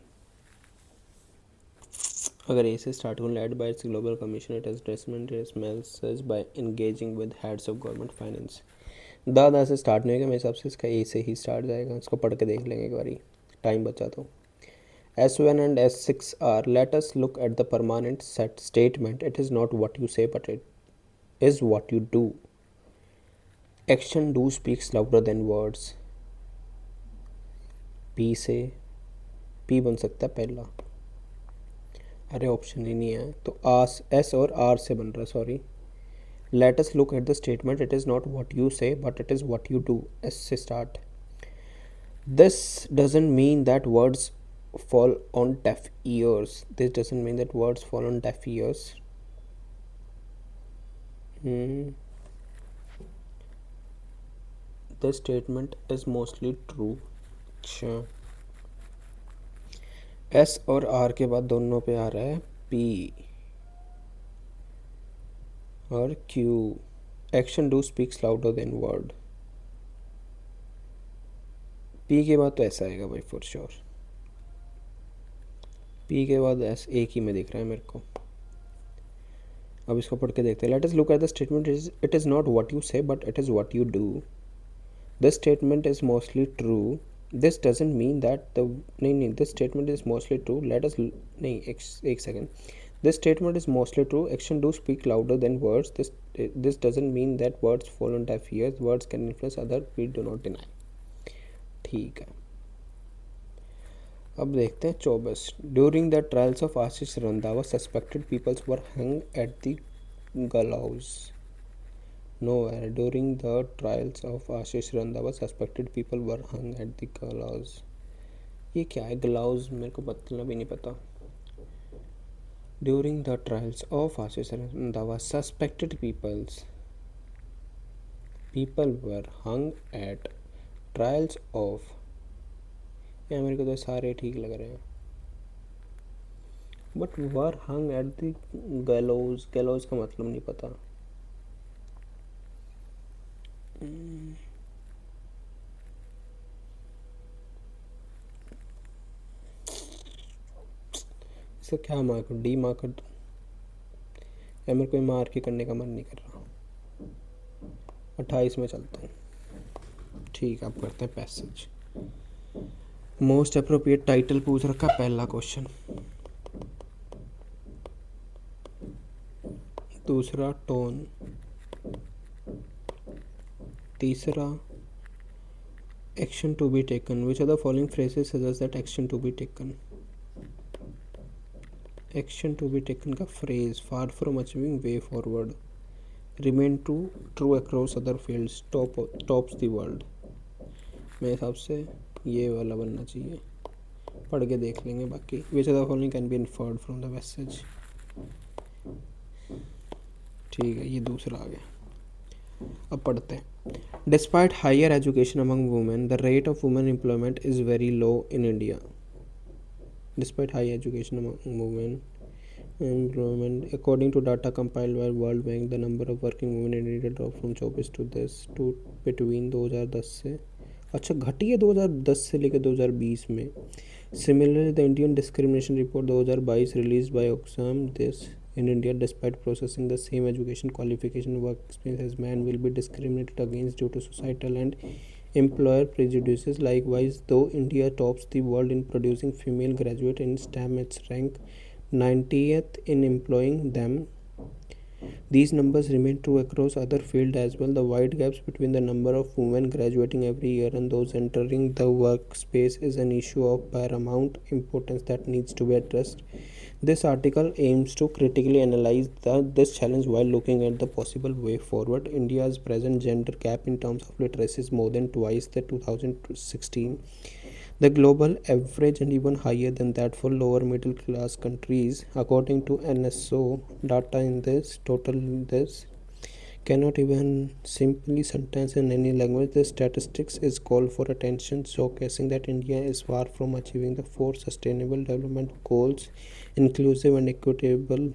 अगर A से start हो, led by its global commission, it has disseminated its message by engaging with heads of government finance. दा से स्टार्ट नहीं होगा, मेरे हिसाब से इसका A से ही स्टार्ट जाएगा. इसको पढ़ के देख लेंगे एक बारी, टाइम बचा तो. S1 and S6 are, let us look at the permanent set statement. It is not what you say, but it is what you do. Action do speaks louder than words. P से P बन सकता है पहला. अरे option ही नहीं है तो S और R से बन रहा है. Sorry. Let us look at the statement. It is not what you say, but it is what you do. S से start. This doesn't mean that words fall on deaf ears. This doesn't mean that words fall on deaf ears. This statement is mostly true. अच्छा, S और R के बाद दोनों पे आ रहा है P और Q. Action do speaks louder than word. P के बाद तो ऐसा आएगा भाई फॉर श्योर. P के बाद S एक ही में दिख रहा है मेरे को. अब इसको पढ़ के देखते हैं. Let us look at the statement. It is not what you say, but it is what you do. This statement is mostly true. This doesn't mean that the नहीं this statement is mostly true. Let us नहीं एक second. This statement is mostly true. Action do speak louder than words. This doesn't mean that words fall on deaf ears. Words can influence others. We do not deny. ठीक है. अब देखते हैं 24. During the trials of Ashish Randhawa, suspected people were hung at the gallows. Nowhere. During the trials of Ashish Randhawa, suspected people were hung at the gallows. ये क्या है gallows? मेरे को मतलब भी नहीं पता. During the trials of Ashish Randhawa, suspected people were hung at trials of. या मेरे को तो सारे ठीक लग रहे हैं. But were hung at the गैलोज. गैलोज का मतलब नहीं पता. इसका क्या मार्क? डी मार्क कर दो या मेरे को मार्क ही करने का मन नहीं कर रहा. 28 में चलता हूँ. ठीक है, अब करते हैं पैसेज. मोस्ट अप्रोप्रिएट टाइटल पूछ रखा पहला क्वेश्चन. दूसरा टोन. तीसरा action to be taken. Which are the following phrases suggest that action to be taken. Action to be taken का phrase far from achieving way forward. Remain true across other fields. Tops the world. मेरे हिसाब से ये वाला बनना चाहिए. पढ़ के देख लेंगे बाकी. Which are the following can be inferred from the message. ठीक है, ये दूसरा आ गया। अब पढ़ते हैं। Despite higher education among women the rate of women employment is very low in India. Despite high education among women employment according to data compiled by World Bank, the number of working women in India dropped from 24 to 10 to between 2010 से, अच्छा घटी है 2010 से लेकर 2020 में। Similarly, the Indian Discrimination Report 2022 released by Oxfam this in India, despite possessing the same education qualification work experience as men, will be discriminated against due to societal and employer prejudices. Likewise, though India tops the world in producing female graduates in STEM, its rank 90th in employing them. These numbers remain true across other fields as well. The wide gaps between the number of women graduating every year and those entering the workspace is an issue of paramount importance that needs to be addressed. This article aims to critically analyze this challenge while looking at the possible way forward. India's present gender gap in terms of literacy is more than twice the 2016 the global average and even higher than that for lower middle class countries. According to NSO data in this total this cannot even simply sentence in any language. The statistics is call for attention, showcasing that India is far from achieving the four sustainable development goals: inclusive and equitable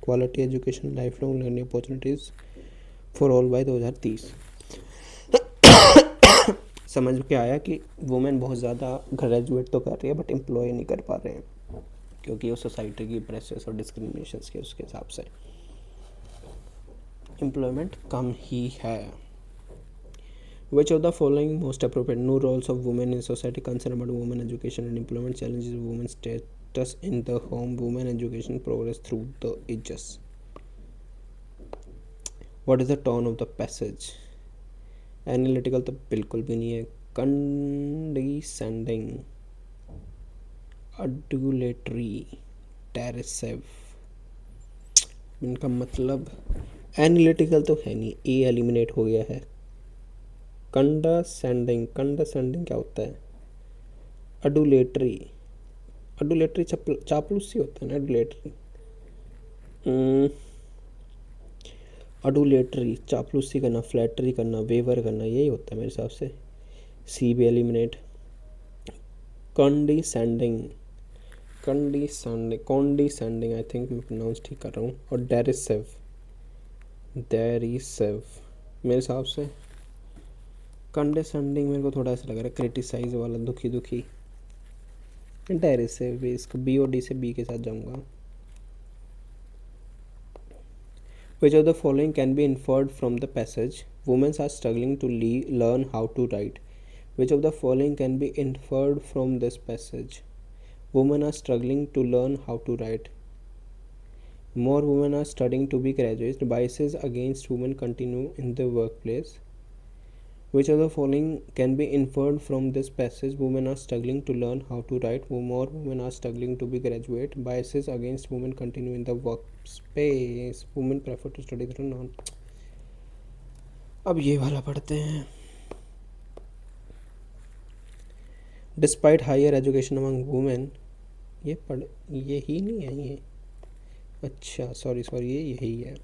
quality education, lifelong learning opportunities for all by 2030। समझ के आया कि women बहुत ज़्यादा graduate तो कर रही है बट एम्प्लॉय नहीं कर पा रहे हैं, क्योंकि वो सोसाइटी की प्रेशर्स और डिस्क्रिमिनेशंस के उसके हिसाब से एम्प्लॉयमेंट कम ही है। Which of the following most appropriate? No roles of women in society, concern about women education and employment, challenges women's status in the home, women education progress through the ages. What is the tone of the passage? Analytical तो बिल्कुल भी नहीं है। कंडिसेंडिंग, अड्यूलेटरी, टेरेसिव, इनका मतलब analytical तो है नहीं, ए एलिमिनेट हो गया है। कंडसेंडिंग, कंडसेंडिंग क्या होता है? अडुलेटरी, अडुलेटरी चापलूसी होता है ना अडुलेटरी। अडुलेटरी चापलूसी करना, फ्लैटरी करना, वेवर करना, यही होता है मेरे हिसाब से। सी भी एलिमिनेट। कंडीसेंडिंग, कंडीसेंडिंग, कॉन्डीसेंडिंग आई थिंक मैं प्रोनाउंस ठीक कर रहा हूँ। और डेरिसिव, डेरिसिव मेरे हिसाब से। कंडीसेंडिंग मेरे को थोड़ा ऐसा लग रहा है क्रिटिसाइज वाला, दुखी दुखी। डेरिसिव भी, इसको बी और डी से बी के साथ जाऊँगा। Which of the following can be inferred from the passage? Women are struggling to learn how to write. Which of the following can be inferred from this passage? Women are struggling to learn how to write. More women are studying to be graduates. Biases against women continue in the workplace. Which of the following can be inferred from this passage? Women are struggling to learn how to write. More women are struggling to be graduate. Biases against women continue in the workspace. Women prefer to study through non. अब ये वाला पढ़ते हैं। Despite higher education among women, ये ही नहीं है ये, अच्छा सॉरी ये यही है।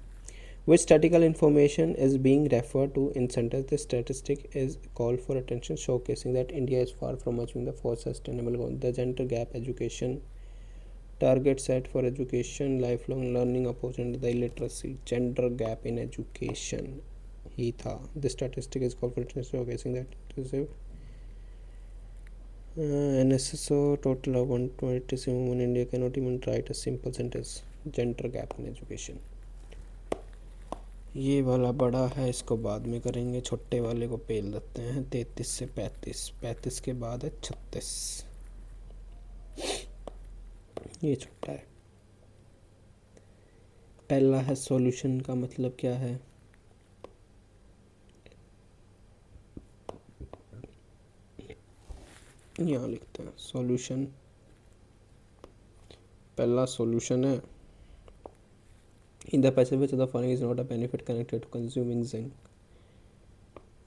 Which statistical information is being referred to in sentence? The statistic is call for attention, showcasing that India is far from achieving the four sustainable goals. The gender gap, education target set for education, lifelong learning opportunity, the illiteracy, gender gap in education ही था। The statistic is call for attention, showcasing that inclusive NSSO total of 127 women in India cannot even write a simple sentence. Gender gap in education। ये वाला बड़ा है, इसको बाद में करेंगे। छोटे वाले को पेल देते हैं। 33 से 35, 35 के बाद है 36, ये छोटा है। पहला है सॉल्यूशन का मतलब क्या है? यहाँ लिखते हैं सॉल्यूशन। पहला सॉल्यूशन है in the passage which of the following is not a benefit connected to consuming zinc.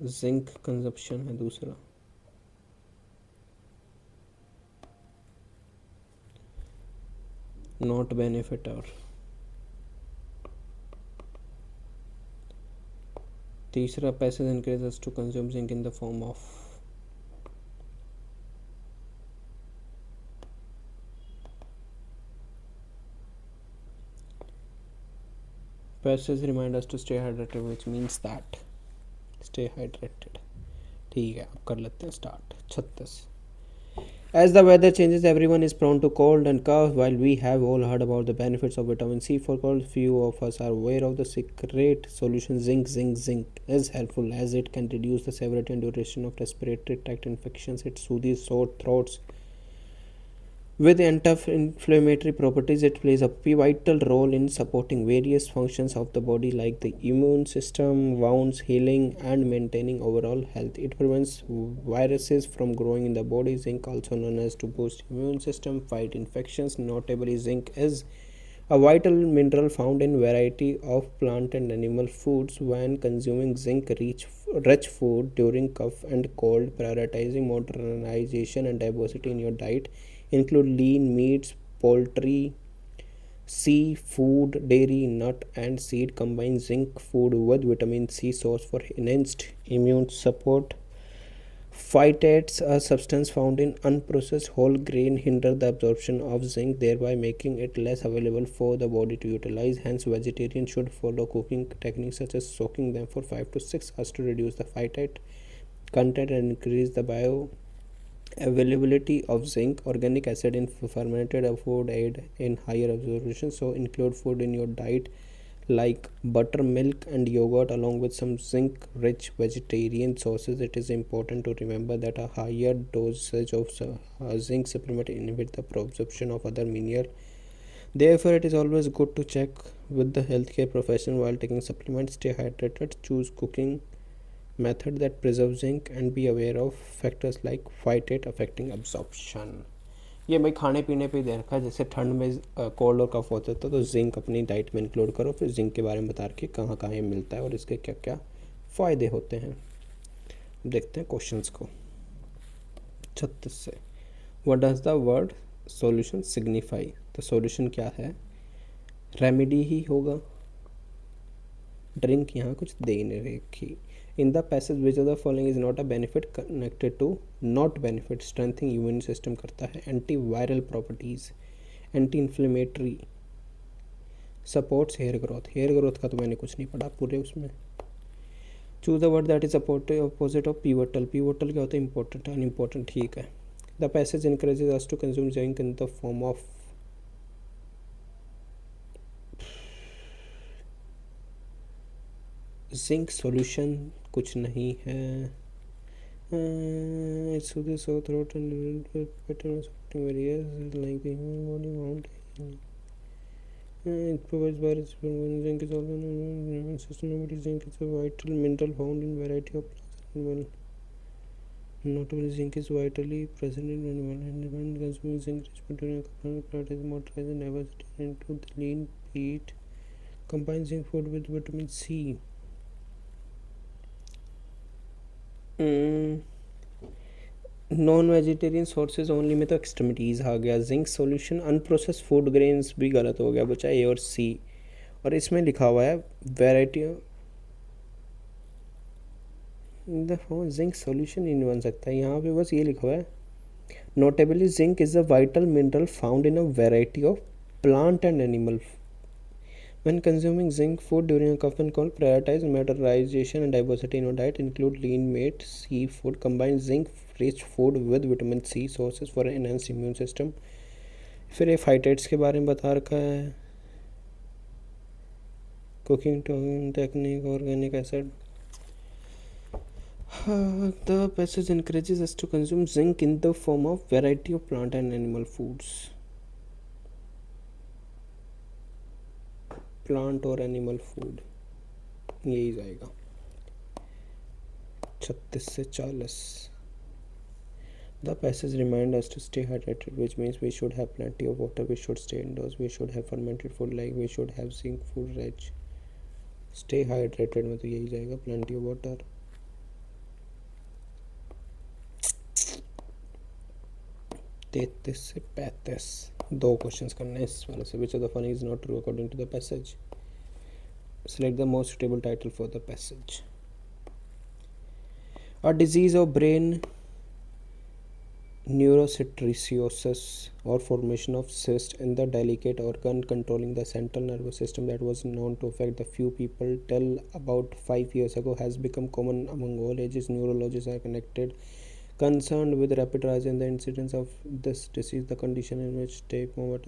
Zinc consumption है दूसरा। नॉट बेनिफिट और तीसरा, passage encourage us to consume zinc in the form of passage remind us to stay hydrated which means that stay hydrated. ठीक है, अब कर लेते हैं start. 36. As the weather changes, everyone is prone to cold and cough. While we have all heard about the benefits of vitamin C for cold, few of us are aware of the secret solution zinc. Zinc is helpful as it can reduce the severity and duration of respiratory tract infections. It soothes sore throats. With anti-inflammatory properties, it plays a pivotal role in supporting various functions of the body like the immune system, wounds healing, and maintaining overall health. It prevents viruses from growing in the body. Zinc, also known as to boost immune system, fight infections. Notably, zinc is a vital mineral found in variety of plant and animal foods. When consuming zinc-rich food during cough and cold, prioritizing modernization and diversity in your diet include lean meats, poultry, seafood, dairy, nut, and seed. Combine zinc food with vitamin C source for enhanced immune support. Phytates, a substance found in unprocessed whole grain, hinder the absorption of zinc, thereby making it less available for the body to utilize. Hence, vegetarians should follow cooking techniques such as soaking them for 5 to 6 hours to reduce the phytate content and increase the bioavailability of zinc. Organic acid in fermented food aid in higher absorption, so include food in your diet like buttermilk and yogurt along with some zinc rich vegetarian sources. It is important to remember that a higher dosage of zinc supplement inhibit the absorption of other mineral. Therefore, it is always good to check with the healthcare professional while taking supplements. Stay hydrated, choose cooking method that preserves zinc, and be aware of factors like phytate affecting absorption. ये भाई खाने पीने पे दे रखा है, जैसे ठंड में कोल्ड और कफ होता था तो जिंक अपनी डाइट में इंक्लूड करो. फिर जिंक के बारे में बता के कहाँ कहाँ ये मिलता है और इसके क्या क्या फ़ायदे होते हैं. देखते हैं क्वेश्चंस को. 36 से, what does the word solution signify. तो सॉल्यूशन क्या है? रेमेडी ही होगा. ड्रिंक यहाँ कुछ दे नहीं रखी. In the passage, which of the following is not a benefit connected to not benefit? Strengthening immune system करता है, antiviral properties, anti-inflammatory, supports hair growth. hair growth का तो मैंने कुछ नहीं पढ़ा पूरे उसमें. Choose the word that is opposite of pivotal. pivotal क्या होता है? important, unimportant. ठीक है. The passage encourages us to consume zinc in the form of zinc solution. कुछ नहीं है. It soothes sore throat and better supporting areas like the human body wound. It provides virus when zinc is also known as systematic. Zinc is a vital mineral found in variety of plants and animals. Notably, zinc is vitally present in animal, and when consuming zinc-rich material, prioritizing moisturizing diversity into the lean meat. Combine zinc food with vitamin C. Non vegetarian sources only में तो extremities आ गया. Zinc solution unprocessed food grains भी गलत हो गया, बचा ए और सी. और इसमें लिखा हुआ है वेराइटी द जिंक सॉल्यूशन नहीं बन सकता. यहाँ पे बस ये लिखा हुआ है notably zinc is a vital mineral found in a variety of plant and animal. When consuming zinc food during a cough and cold, prioritize mineralization and diversity in your diet. Include lean meat, seafood. Combine zinc-rich food with vitamin C sources for an enhanced immune system. फिर ये phytates के बारे में बता रखा है. Cooking technique, organic acid. The passage encourages us to consume zinc in the form of variety of plant and animal foods. Plant और animal food यही जाएगा. 36 से 40. The passage reminds us to stay hydrated, which means we should have plenty of water, we should stay indoors, we should have fermented food like we should have zinc food rich. Stay hydrated में तो यही जाएगा, plenty of water. तैतीस से 35. दो questions करने हैं इस वाले से. Which of the following is not true according to the passage. Select the most suitable title for the passage. A disease of brain neurocytosis or formation of cyst in the delicate organ controlling the central nervous system that was known to affect the few people till about 5 years ago has become common among all ages. Neurologists are concerned with rapid rise in the incidence of this disease, the condition in which take over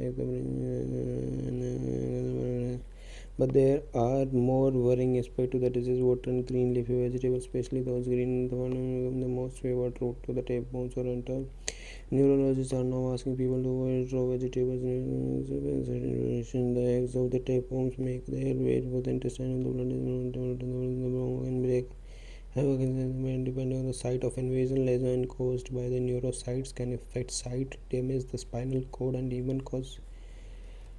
but there are more worrying aspects to the disease. Water and green leafy vegetables, especially those green, the most favored route to the tapeworms or enter. Neurologists are now asking people to avoid raw vegetables. The eggs of the tapeworms make their way through the intestine of the blood and break. However, depending on the site of invasion, lesion caused by the neurocytes can affect sight, damage the spinal cord, and even cause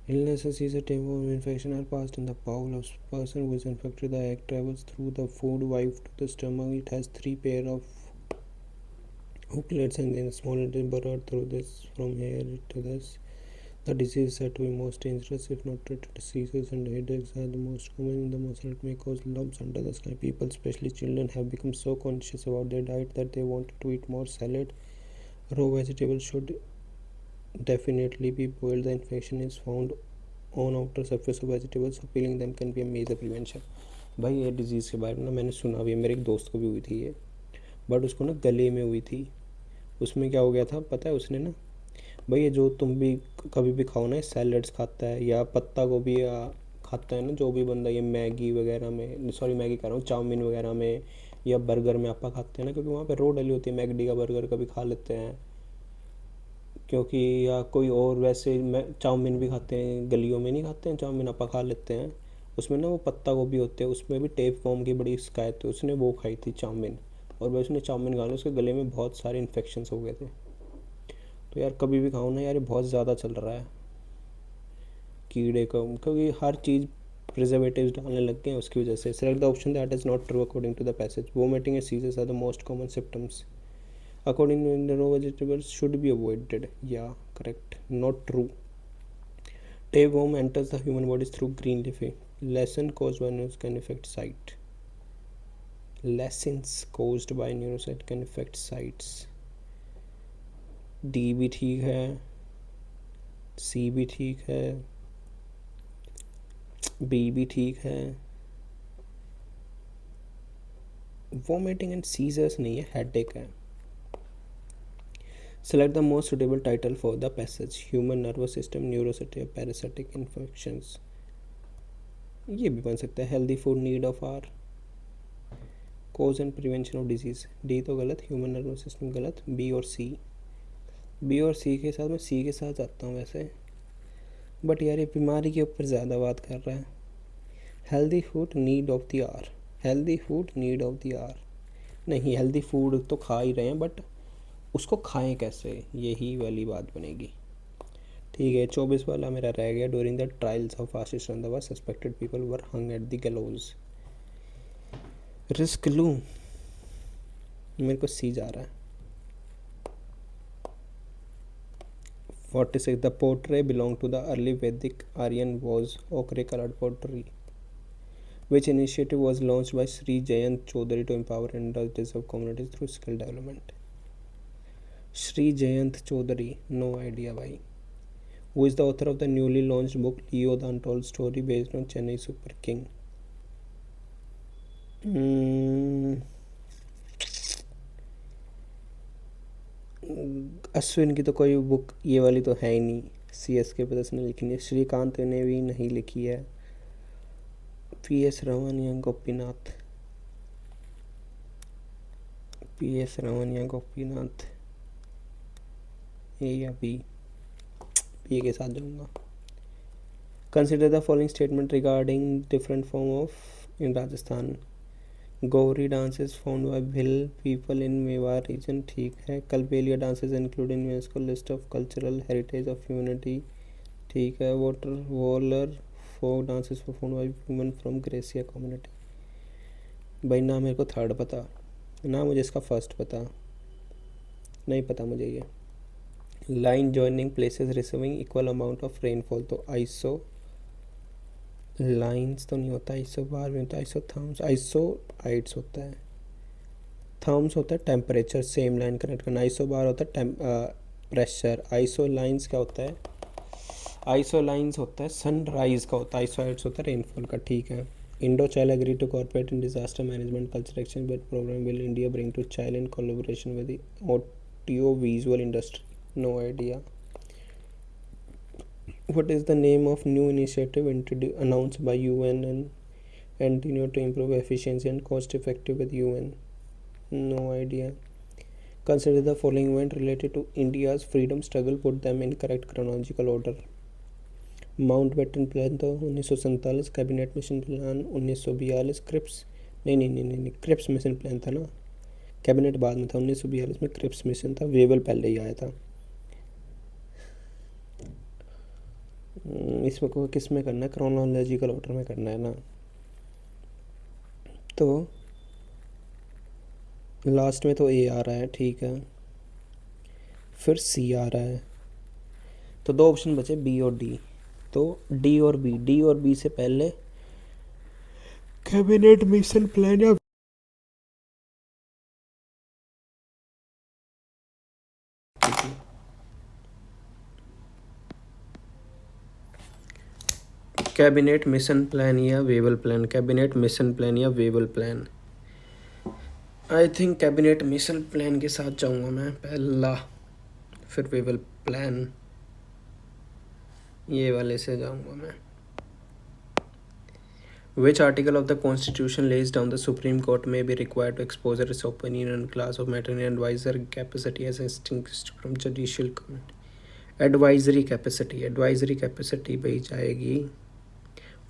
illnesses. Is a tapeworm infection are passed in the bowel of person who is infected. The egg travels through the food pipe to the stomach. It has 3 pair of hooklets and then small little burrow through this from here to this. The disease is said to be most dangerous if not treated. Seizures and headaches are the most common in the muscle. It may cause lumps under the skin. People, especially children, have become so conscious about their diet that they want to eat more salad. Raw vegetables should definitely be boiled. The infection is found on outer surface of vegetables, so peeling them can be a major prevention. भाई ये disease के बारे में ना मैंने सुना भी है, मेरे एक दोस्त को भी हुई थी ये, बट उसको ना गले में हुई थी. उसमें क्या हो गया था पता है उसने ना, भाई ये जो तुम भी कभी भी खाओ ना, सैलड्स खाता है या पत्ता गोभी या खाता है ना जो भी बंदा, ये मैगी वगैरह में, सॉरी मैगी कह रहा हूँ, चाउमीन वगैरह में या बर्गर में आप खाते हैं ना, क्योंकि वहाँ पे रो डली होती है. मैगडी का बर्गर कभी खा लेते हैं क्योंकि, या कोई और वैसे चाउमीन भी खाते हैं, गलियों में नहीं खाते हैं चाउमीन, आप खा लेते हैं. उसमें ना वो पत्ता गोभी होते हैं, उसमें भी टेप फॉर्म की बड़ी शिकायत है. उसने वो खाई थी चाउमीन, और भाई उसने चाउमीन खा ली, उसके गले में बहुत सारे इन्फेक्शंस हो गए थे. तो यार कभी भी खाओ ना यार, ये बहुत ज़्यादा चल रहा है कीड़े का, क्योंकि हर चीज़ प्रिजर्वेटिव्स डालने लग गए हैं उसकी वजह से. Select the option that is not true according to the passage. Vomiting and seizures are the most common symptoms according to the raw vegetables should be avoided. Yeah, correct. Not true. Tapeworm enters the human body through green leafy. Lesion caused by neurons can affect sight. Lessons caused by neurocyte can affect sights. D भी ठीक है, C भी ठीक है, B भी ठीक है. Vomiting and seizures नहीं है, headache है. Select the most suitable title for the passage. Human nervous system, neurocytic, parasitic infections. ये भी बन सकता है. Healthy food need of our cause and prevention of disease. D तो गलत, human nervous system गलत. B और C. B और C के साथ मैं C के साथ जाता हूँ वैसे, बट यार ये बीमारी के ऊपर ज़्यादा बात कर रहा है. Healthy food need of the are. Healthy food need of the are नहीं, हेल्दी फूड तो खा ही रहे हैं, बट उसको खाएं कैसे, यही वाली बात बनेगी. ठीक है. 24 वाला मेरा रह गया. During the trials of Ashish Randhawa suspected people were hung at the gallows. Risk लूँ? मेरे को सी जा रहा है. 46. The pottery belong to the early Vedic Aryan was ochre coloured pottery. Which initiative was launched by Sri Jayant Chaudhary to empower and deserve communities through skill development? Sri Jayant Chaudhary, no idea why. Who is the author of the newly launched book Leo the Untold Story based on Chennai Super King? Ashwin की तो कोई book ये वाली तो है ही नहीं. CSK पे उसने लिखी नहीं. श्रीकांत ने भी नहीं लिखी है. PS रावण या गोपीनाथ. PS रावण या गोपीनाथ, ए या बी. बी के साथ जाऊंगा. Consider the following statement regarding different form of in Rajasthan. Gauri dances found by Bhil people in Mewar region. ठीक है. Kalbelia dances include in UNESCO list of cultural heritage of humanity. ठीक है. Water waller folk dances perform by women from Garasia community. भाई ना मेरे को third पता, ना मुझे इसका फर्स्ट पता, नहीं पता मुझे ये. Line joining places receiving equal amount of rainfall. तो आइसो लाइन्स तो नहीं होता, आइसो बार में होता है, आइसो थम्स, आइसो आइट्स होता है. थर्म्स होता है टेम्परेचर, सेम लाइन कनेक्ट करना। आइसोबार होता है प्रेशर। आइसोलाइंस क्या होता है? आइसोलाइंस होता है सनराइज का होता है। आइसोइड्स होता है रेनफॉल का। ठीक है। Indo Chile agree to corporate in disaster management culture exchange but programme will India bring to Chile in collaboration with the audio visual industry? No idea. What is the name of new initiative announced by UN and Antonio to improve efficiency and cost effective with UN? No idea. Consider the following event related to India's freedom struggle. Put them in correct chronological order. Mountbatten plan था 1947, cabinet mission plan 1942, Cripps नहीं, Cripps mission plan था ना, cabinet बाद में था 1942 में, Cripps mission था, Wavell पहले ही आया था। इसमें को किस में करना है? क्रोनोलॉजिकल ऑर्डर में करना है ना। तो लास्ट में तो ए आ रहा है, ठीक है, फिर सी आ रहा है, तो दो ऑप्शन बचे बी और डी। तो डी और बी से पहले कैबिनेट मिशन प्लान या कैबिनेट मिशन प्लान या Wavell plan, cabinet mission plan या Wavell plan. I think cabinet mission plan के साथ जाऊंगा मैं पहला, फिर वेवल प्लान, ये वाले से जाऊंगा मैं। Which article of the Constitution lays down the Supreme Court may be required to expose its opinion on class of matter in advisory capacity as distinguished from judicial comment? Advisory capacity भाई जाएगी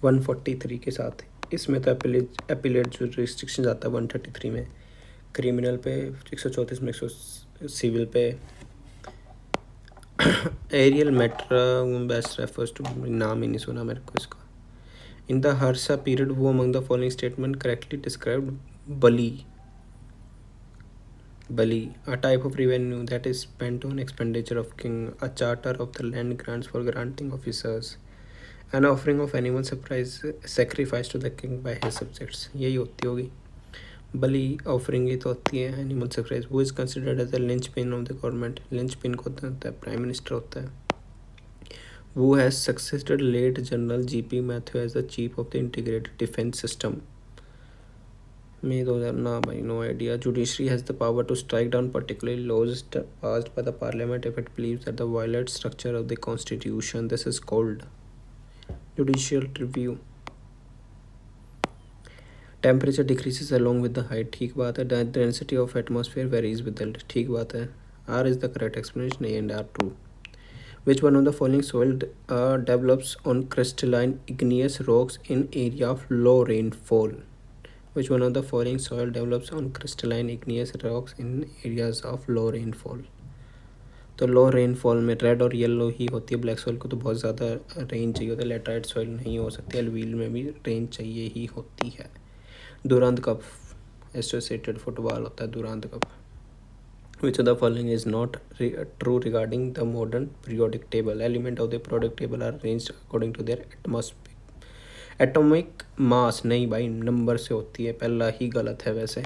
143 के साथ। इसमें तो appellate जो restriction आता है 133 में, क्रिमिनल पे 134 में, सिविल पे। Aerial matter best refers to, नाम ही नहीं सुना मेरे को इसका। In the Harsa period, who among the following statement correctly described Bali? Bali, a type of revenue that is spent on expenditure of king, a charter of the land grants for granting officers, an offering of animal sacrifice to the king by his subjects. यही होती होगी बली offering, ही तो होती है animal sacrifice. वो is considered as the linchpin of the government, linchpin को होता है प्राइम मिनिस्टर होता है। Who has succeeded late General G.P. Mathew as the chief of the integrated defense system? May 2000 ना भाई, no idea. Judiciary has the power to strike down particularly laws passed by the parliament if it believes that the violate structure of the constitution. This is called judicial review. Temperature decreases along with the height. ठीक बात है. Density of atmosphere varies with the, ठीक बात है. R is the correct explanation. A and R true. Which one of the following soil develops on crystalline igneous rocks in area of low rainfall? Which one of the following soil develops on crystalline igneous rocks in areas of low rainfall? तो लो rainfall में red और yellow ही होती है। Black soil को तो बहुत ज़्यादा rain चाहिए होता है, लेटराइट सॉइल नहीं हो सकती। एलवील में भी रेन चाहिए ही होती है। दुरांत कप एसोसिएटेड फुटबॉल होता है दुरांत cup. Which of the following is not true regarding the modern periodic table? Element of the periodic table are arranged according to their atomic mass. नहीं भाई, नंबर से होती है, पहला ही गलत है वैसे।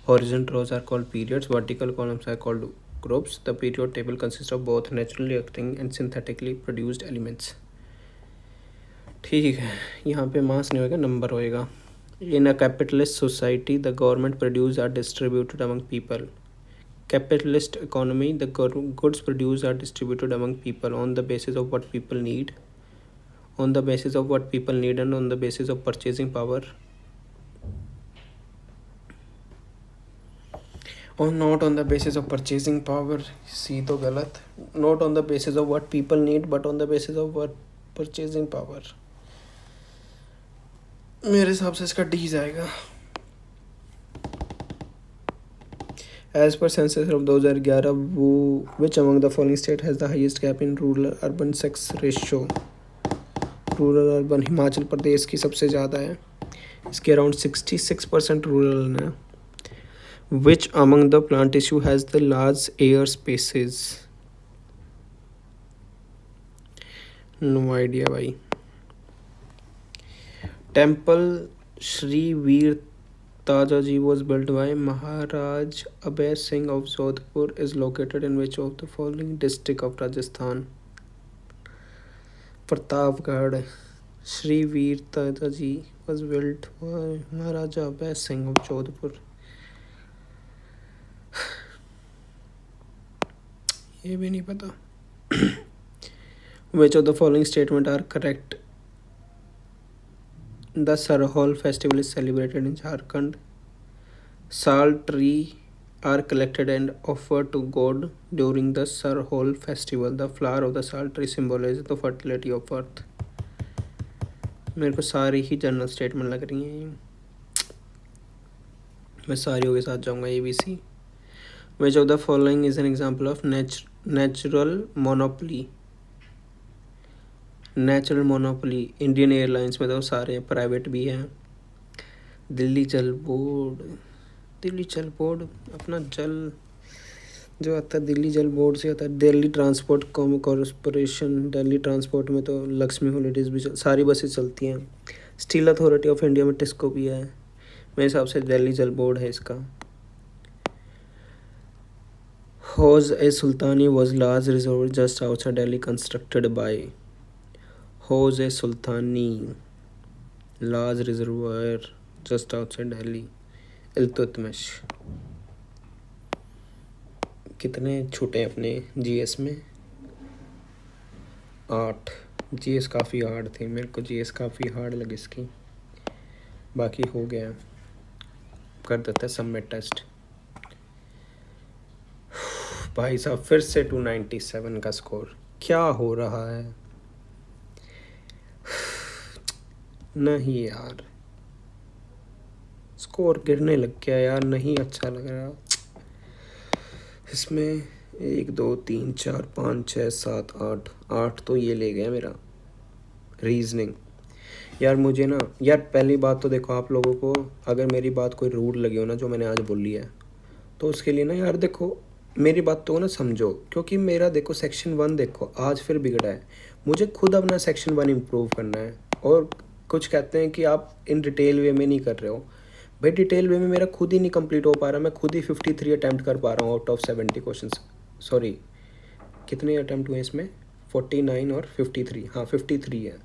Horizontal rows are called periods, vertical columns are called groups. The period table consists of both naturally occurring and synthetically produced elements. ठीक है, यहाँ पे मास नहीं होएगा, नंबर होएगा। In a capitalist society, the government produce are distributed among people. Capitalist economy, the goods produced are distributed among people on the basis of what people need, and on the basis of purchasing power, or not on the basis of purchasing power. सी तो गलत, not on the basis of what people need but on the basis of what purchasing power। मेरे हिसाब से इसका D जाएगा। As per census of 2011, which among the following state has the highest gap in rural-urban sex ratio? Rural urban Himachal Pradesh की सबसे ज़्यादा है, इसके अराउंड 66% रूरल है। Which among the plant tissue has the large air spaces? No idea भाई। Temple Shri Veer Tajaji was built by Maharaj Abhay Singh of Jodhpur is located in which of the following district of Rajasthan? Pratapgarh. Shri Veer Tajaji was built by Maharaja Abhay Singh of Jodhpur. ये भी नहीं पता. Which of the following statement are correct? The Sarhol festival is celebrated in Jharkhand. Sal tree are collected and offered to God during the Sarhol festival. The flower of the sal tree symbolizes the fertility of earth. मेरे को सारी ही general statement लग रही हैं. मैं सारियों के साथ जाऊंगा. ABC. Which of the following is an example of natural monopoly? Natural monopoly. Indian airlines में तो सारे प्राइवेट भी हैं. दिल्ली जल बोर्ड. दिल्ली जल बोर्ड अपना जल जो आता है दिल्ली जल बोर्ड से आता है. Delhi transport corporation. Delhi transport में तो लक्ष्मी हॉलीडेज़ भी सारी बसें चलती हैं. स्टील अथॉरिटी ऑफ इंडिया में टिस्को भी है. मेरे हिसाब से दिल्ली जल बोर्ड है इसका. Hauz e Sultani was large reserve just outside Delhi constructed by. Hauz e Sultani large reservoir just outside Delhi. Iltutmish. कितने छूटे अपने जीएस में? 8. जीएस काफ़ी हार्ड थी. मेरे को जीएस काफ़ी हार्ड लगी इसकी. बाकी हो गया. कर देता है सबमिट टेस्ट. भाई साहब फिर से 297 का स्कोर. क्या हो रहा है? नहीं यार, स्कोर गिरने लग गया यार. नहीं अच्छा लग रहा इसमें. 1 2 3 4 5 6 7 8 8 तो ये ले गया मेरा. रीजनिंग यार मुझे ना यार पहली बात तो देखो, आप लोगों को अगर मेरी बात कोई रूड लगी हो ना जो मैंने आज बोली है, तो उसके लिए ना यार देखो मेरी बात तो ना समझो. क्योंकि मेरा देखो सेक्शन 1 देखो आज फिर बिगड़ा है. मुझे खुद अपना सेक्शन 1 इम्प्रूव करना है. और कुछ कहते हैं कि आप इन डिटेल वे में नहीं कर रहे हो. भाई डिटेल वे में मेरा खुद ही नहीं कंप्लीट हो पा रहा. मैं खुद ही 53 अटैम्प्ट कर पा रहा हूँ आउट ऑफ 70 क्वेश्चन. सॉरी कितने अटैम्प्ट हुए इसमें? 49 और 53. हाँ 53 है.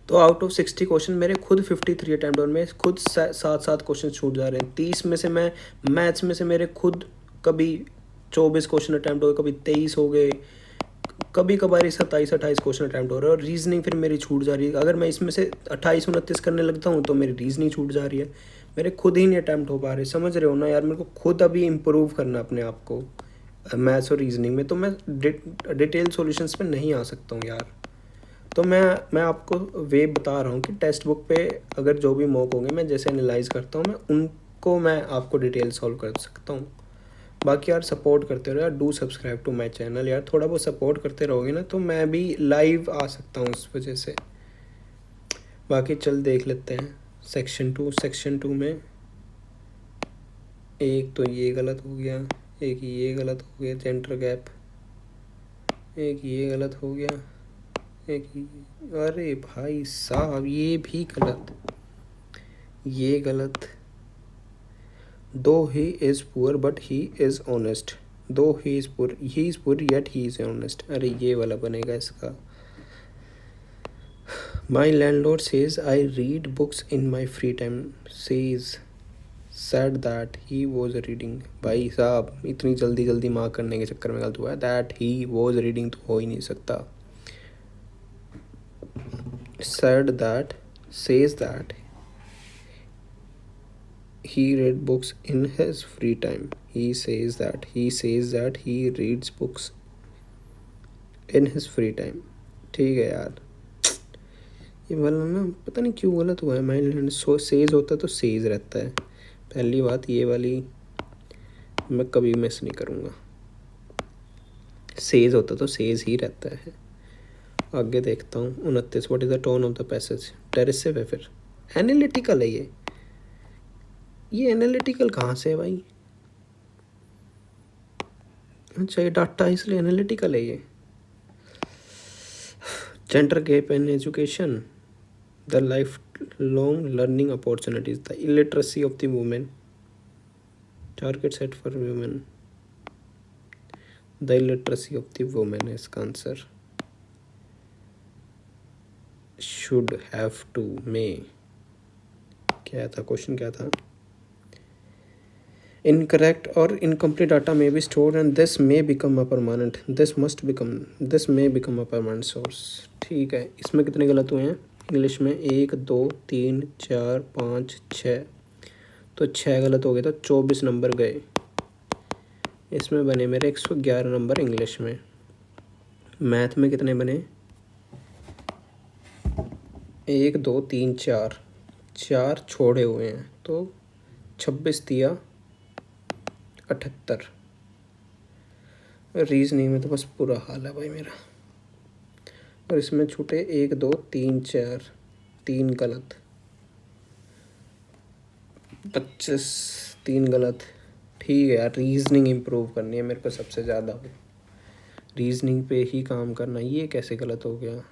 तो आउट ऑफ 60 क्वेश्चन मेरे खुद 53 अटैम्प्ट और मैं खुद 7 क्वेश्चन छूट जा रहे हैं. 30 में से मैं मैथ्स में से मेरे खुद कभी 24 क्वेश्चन अटैम्प्ट हो गए, कभी 23 हो गए, कभी कभार 27-28 क्वेश्चन अटैम्प्ट हो रहे हैं. और रीजनिंग फिर मेरी छूट जा रही है. अगर मैं इसमें से 28-29 करने लगता हूँ तो मेरी रीजनिंग छूट जा रही है. मेरे खुद ही नहीं अटैम्प्ट हो पा रहे. समझ रहे हो ना यार, मेरे को खुद अभी इम्प्रूव करना अपने आप को मैथ्स और रीजनिंग में. तो मैं डिटेल सॉल्यूशंस पे नहीं आ सकता हूँ यार. तो मैं आपको वे बता रहा हूँ कि टेक्स्ट बुक पे अगर जो भी मॉक होंगे मैं जैसे एनालाइज करता हूँ मैं उनको मैं आपको डिटेल सॉल्व कर सकता हूँ. बाकी यार सपोर्ट करते रहो यार. Do subscribe to my channel यार. थोड़ा बहुत सपोर्ट करते रहोगे ना तो मैं भी लाइव आ सकता हूँ उस वजह से. बाकी चल देख लेते हैं सेक्शन 2 में. एक तो ये गलत हो गया, एक ये गलत हो गया जेंडर गैप, एक ये गलत हो गया, एक अरे भाई साहब ये भी गलत, ये गलत. Though he is poor but he is honest. Though he is poor yet he is honest. अरे ये वाला बनेगा इसका. My landlord says I read books in my free time. said that he was reading. भाई साहब इतनी जल्दी जल्दी मार्क करने के चक्कर में गलत हुआ है. that he was reading तो हो ही नहीं सकता. said that says that he read books in his free time. he says that he reads books in his free time. ठीक है यार, ये वाला ना पता नहीं क्यों गलत हुआ है. माइंड सेज होता तो सेज रहता है. पहली बात ये वाली मैं कभी मिस नहीं करूँगा. सेज होता तो सेज ही रहता है. आगे देखता हूँ 29. What is the tone of the passage? Derisive है. फिर एनालिटिकल है ये एनालिटिकल कहाँ से है भाई? अच्छा ये डाटा इसलिए एनालिटिकल है ये. Gender gap in education. The life long learning opportunities, the illiteracy of the women, target set for women, the illiteracy of the women है इसका आंसर। शुड हैव टू, मे, क्या था क्वेश्चन, क्या था? इनकरेक्ट और incomplete data may be stored and this may become a permanent, this must become, this may become a permanent source. ठीक है, इसमें कितने गलत हुए हैं इंग्लिश में? 1 2 3 4 5 6, तो 6 गलत हो गए, तो 24 नंबर गए। इसमें बने मेरे 111 नंबर इंग्लिश में। मैथ में कितने बने? 1 2 3 4, 4 छोड़े हुए हैं, तो 26 दिया 78। रीजनिंग में तो बस बुरा हाल है भाई मेरा। और इसमें छूटे 1 2 3 4, 3 गलत, 25, 3 गलत। ठीक है यार, रीजनिंग इम्प्रूव करनी है मेरे को सबसे ज़्यादा, रीजनिंग पे ही काम करना। ये कैसे गलत हो गया?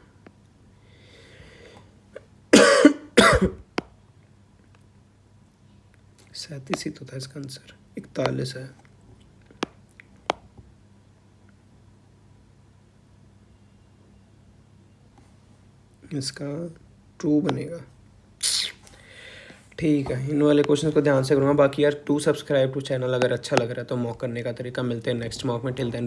सैंतीस ही तो था इसका आंसर, 41 है। इसका ट्रू बनेगा। ठीक है, इन वाले क्वेश्चन को ध्यान से करूँगा। बाकी यार, टू सब्सक्राइब टू चैनल अगर अच्छा लग रहा है तो मॉक करने का तरीका। मिलते हैं नेक्स्ट मॉक में, टिल देन।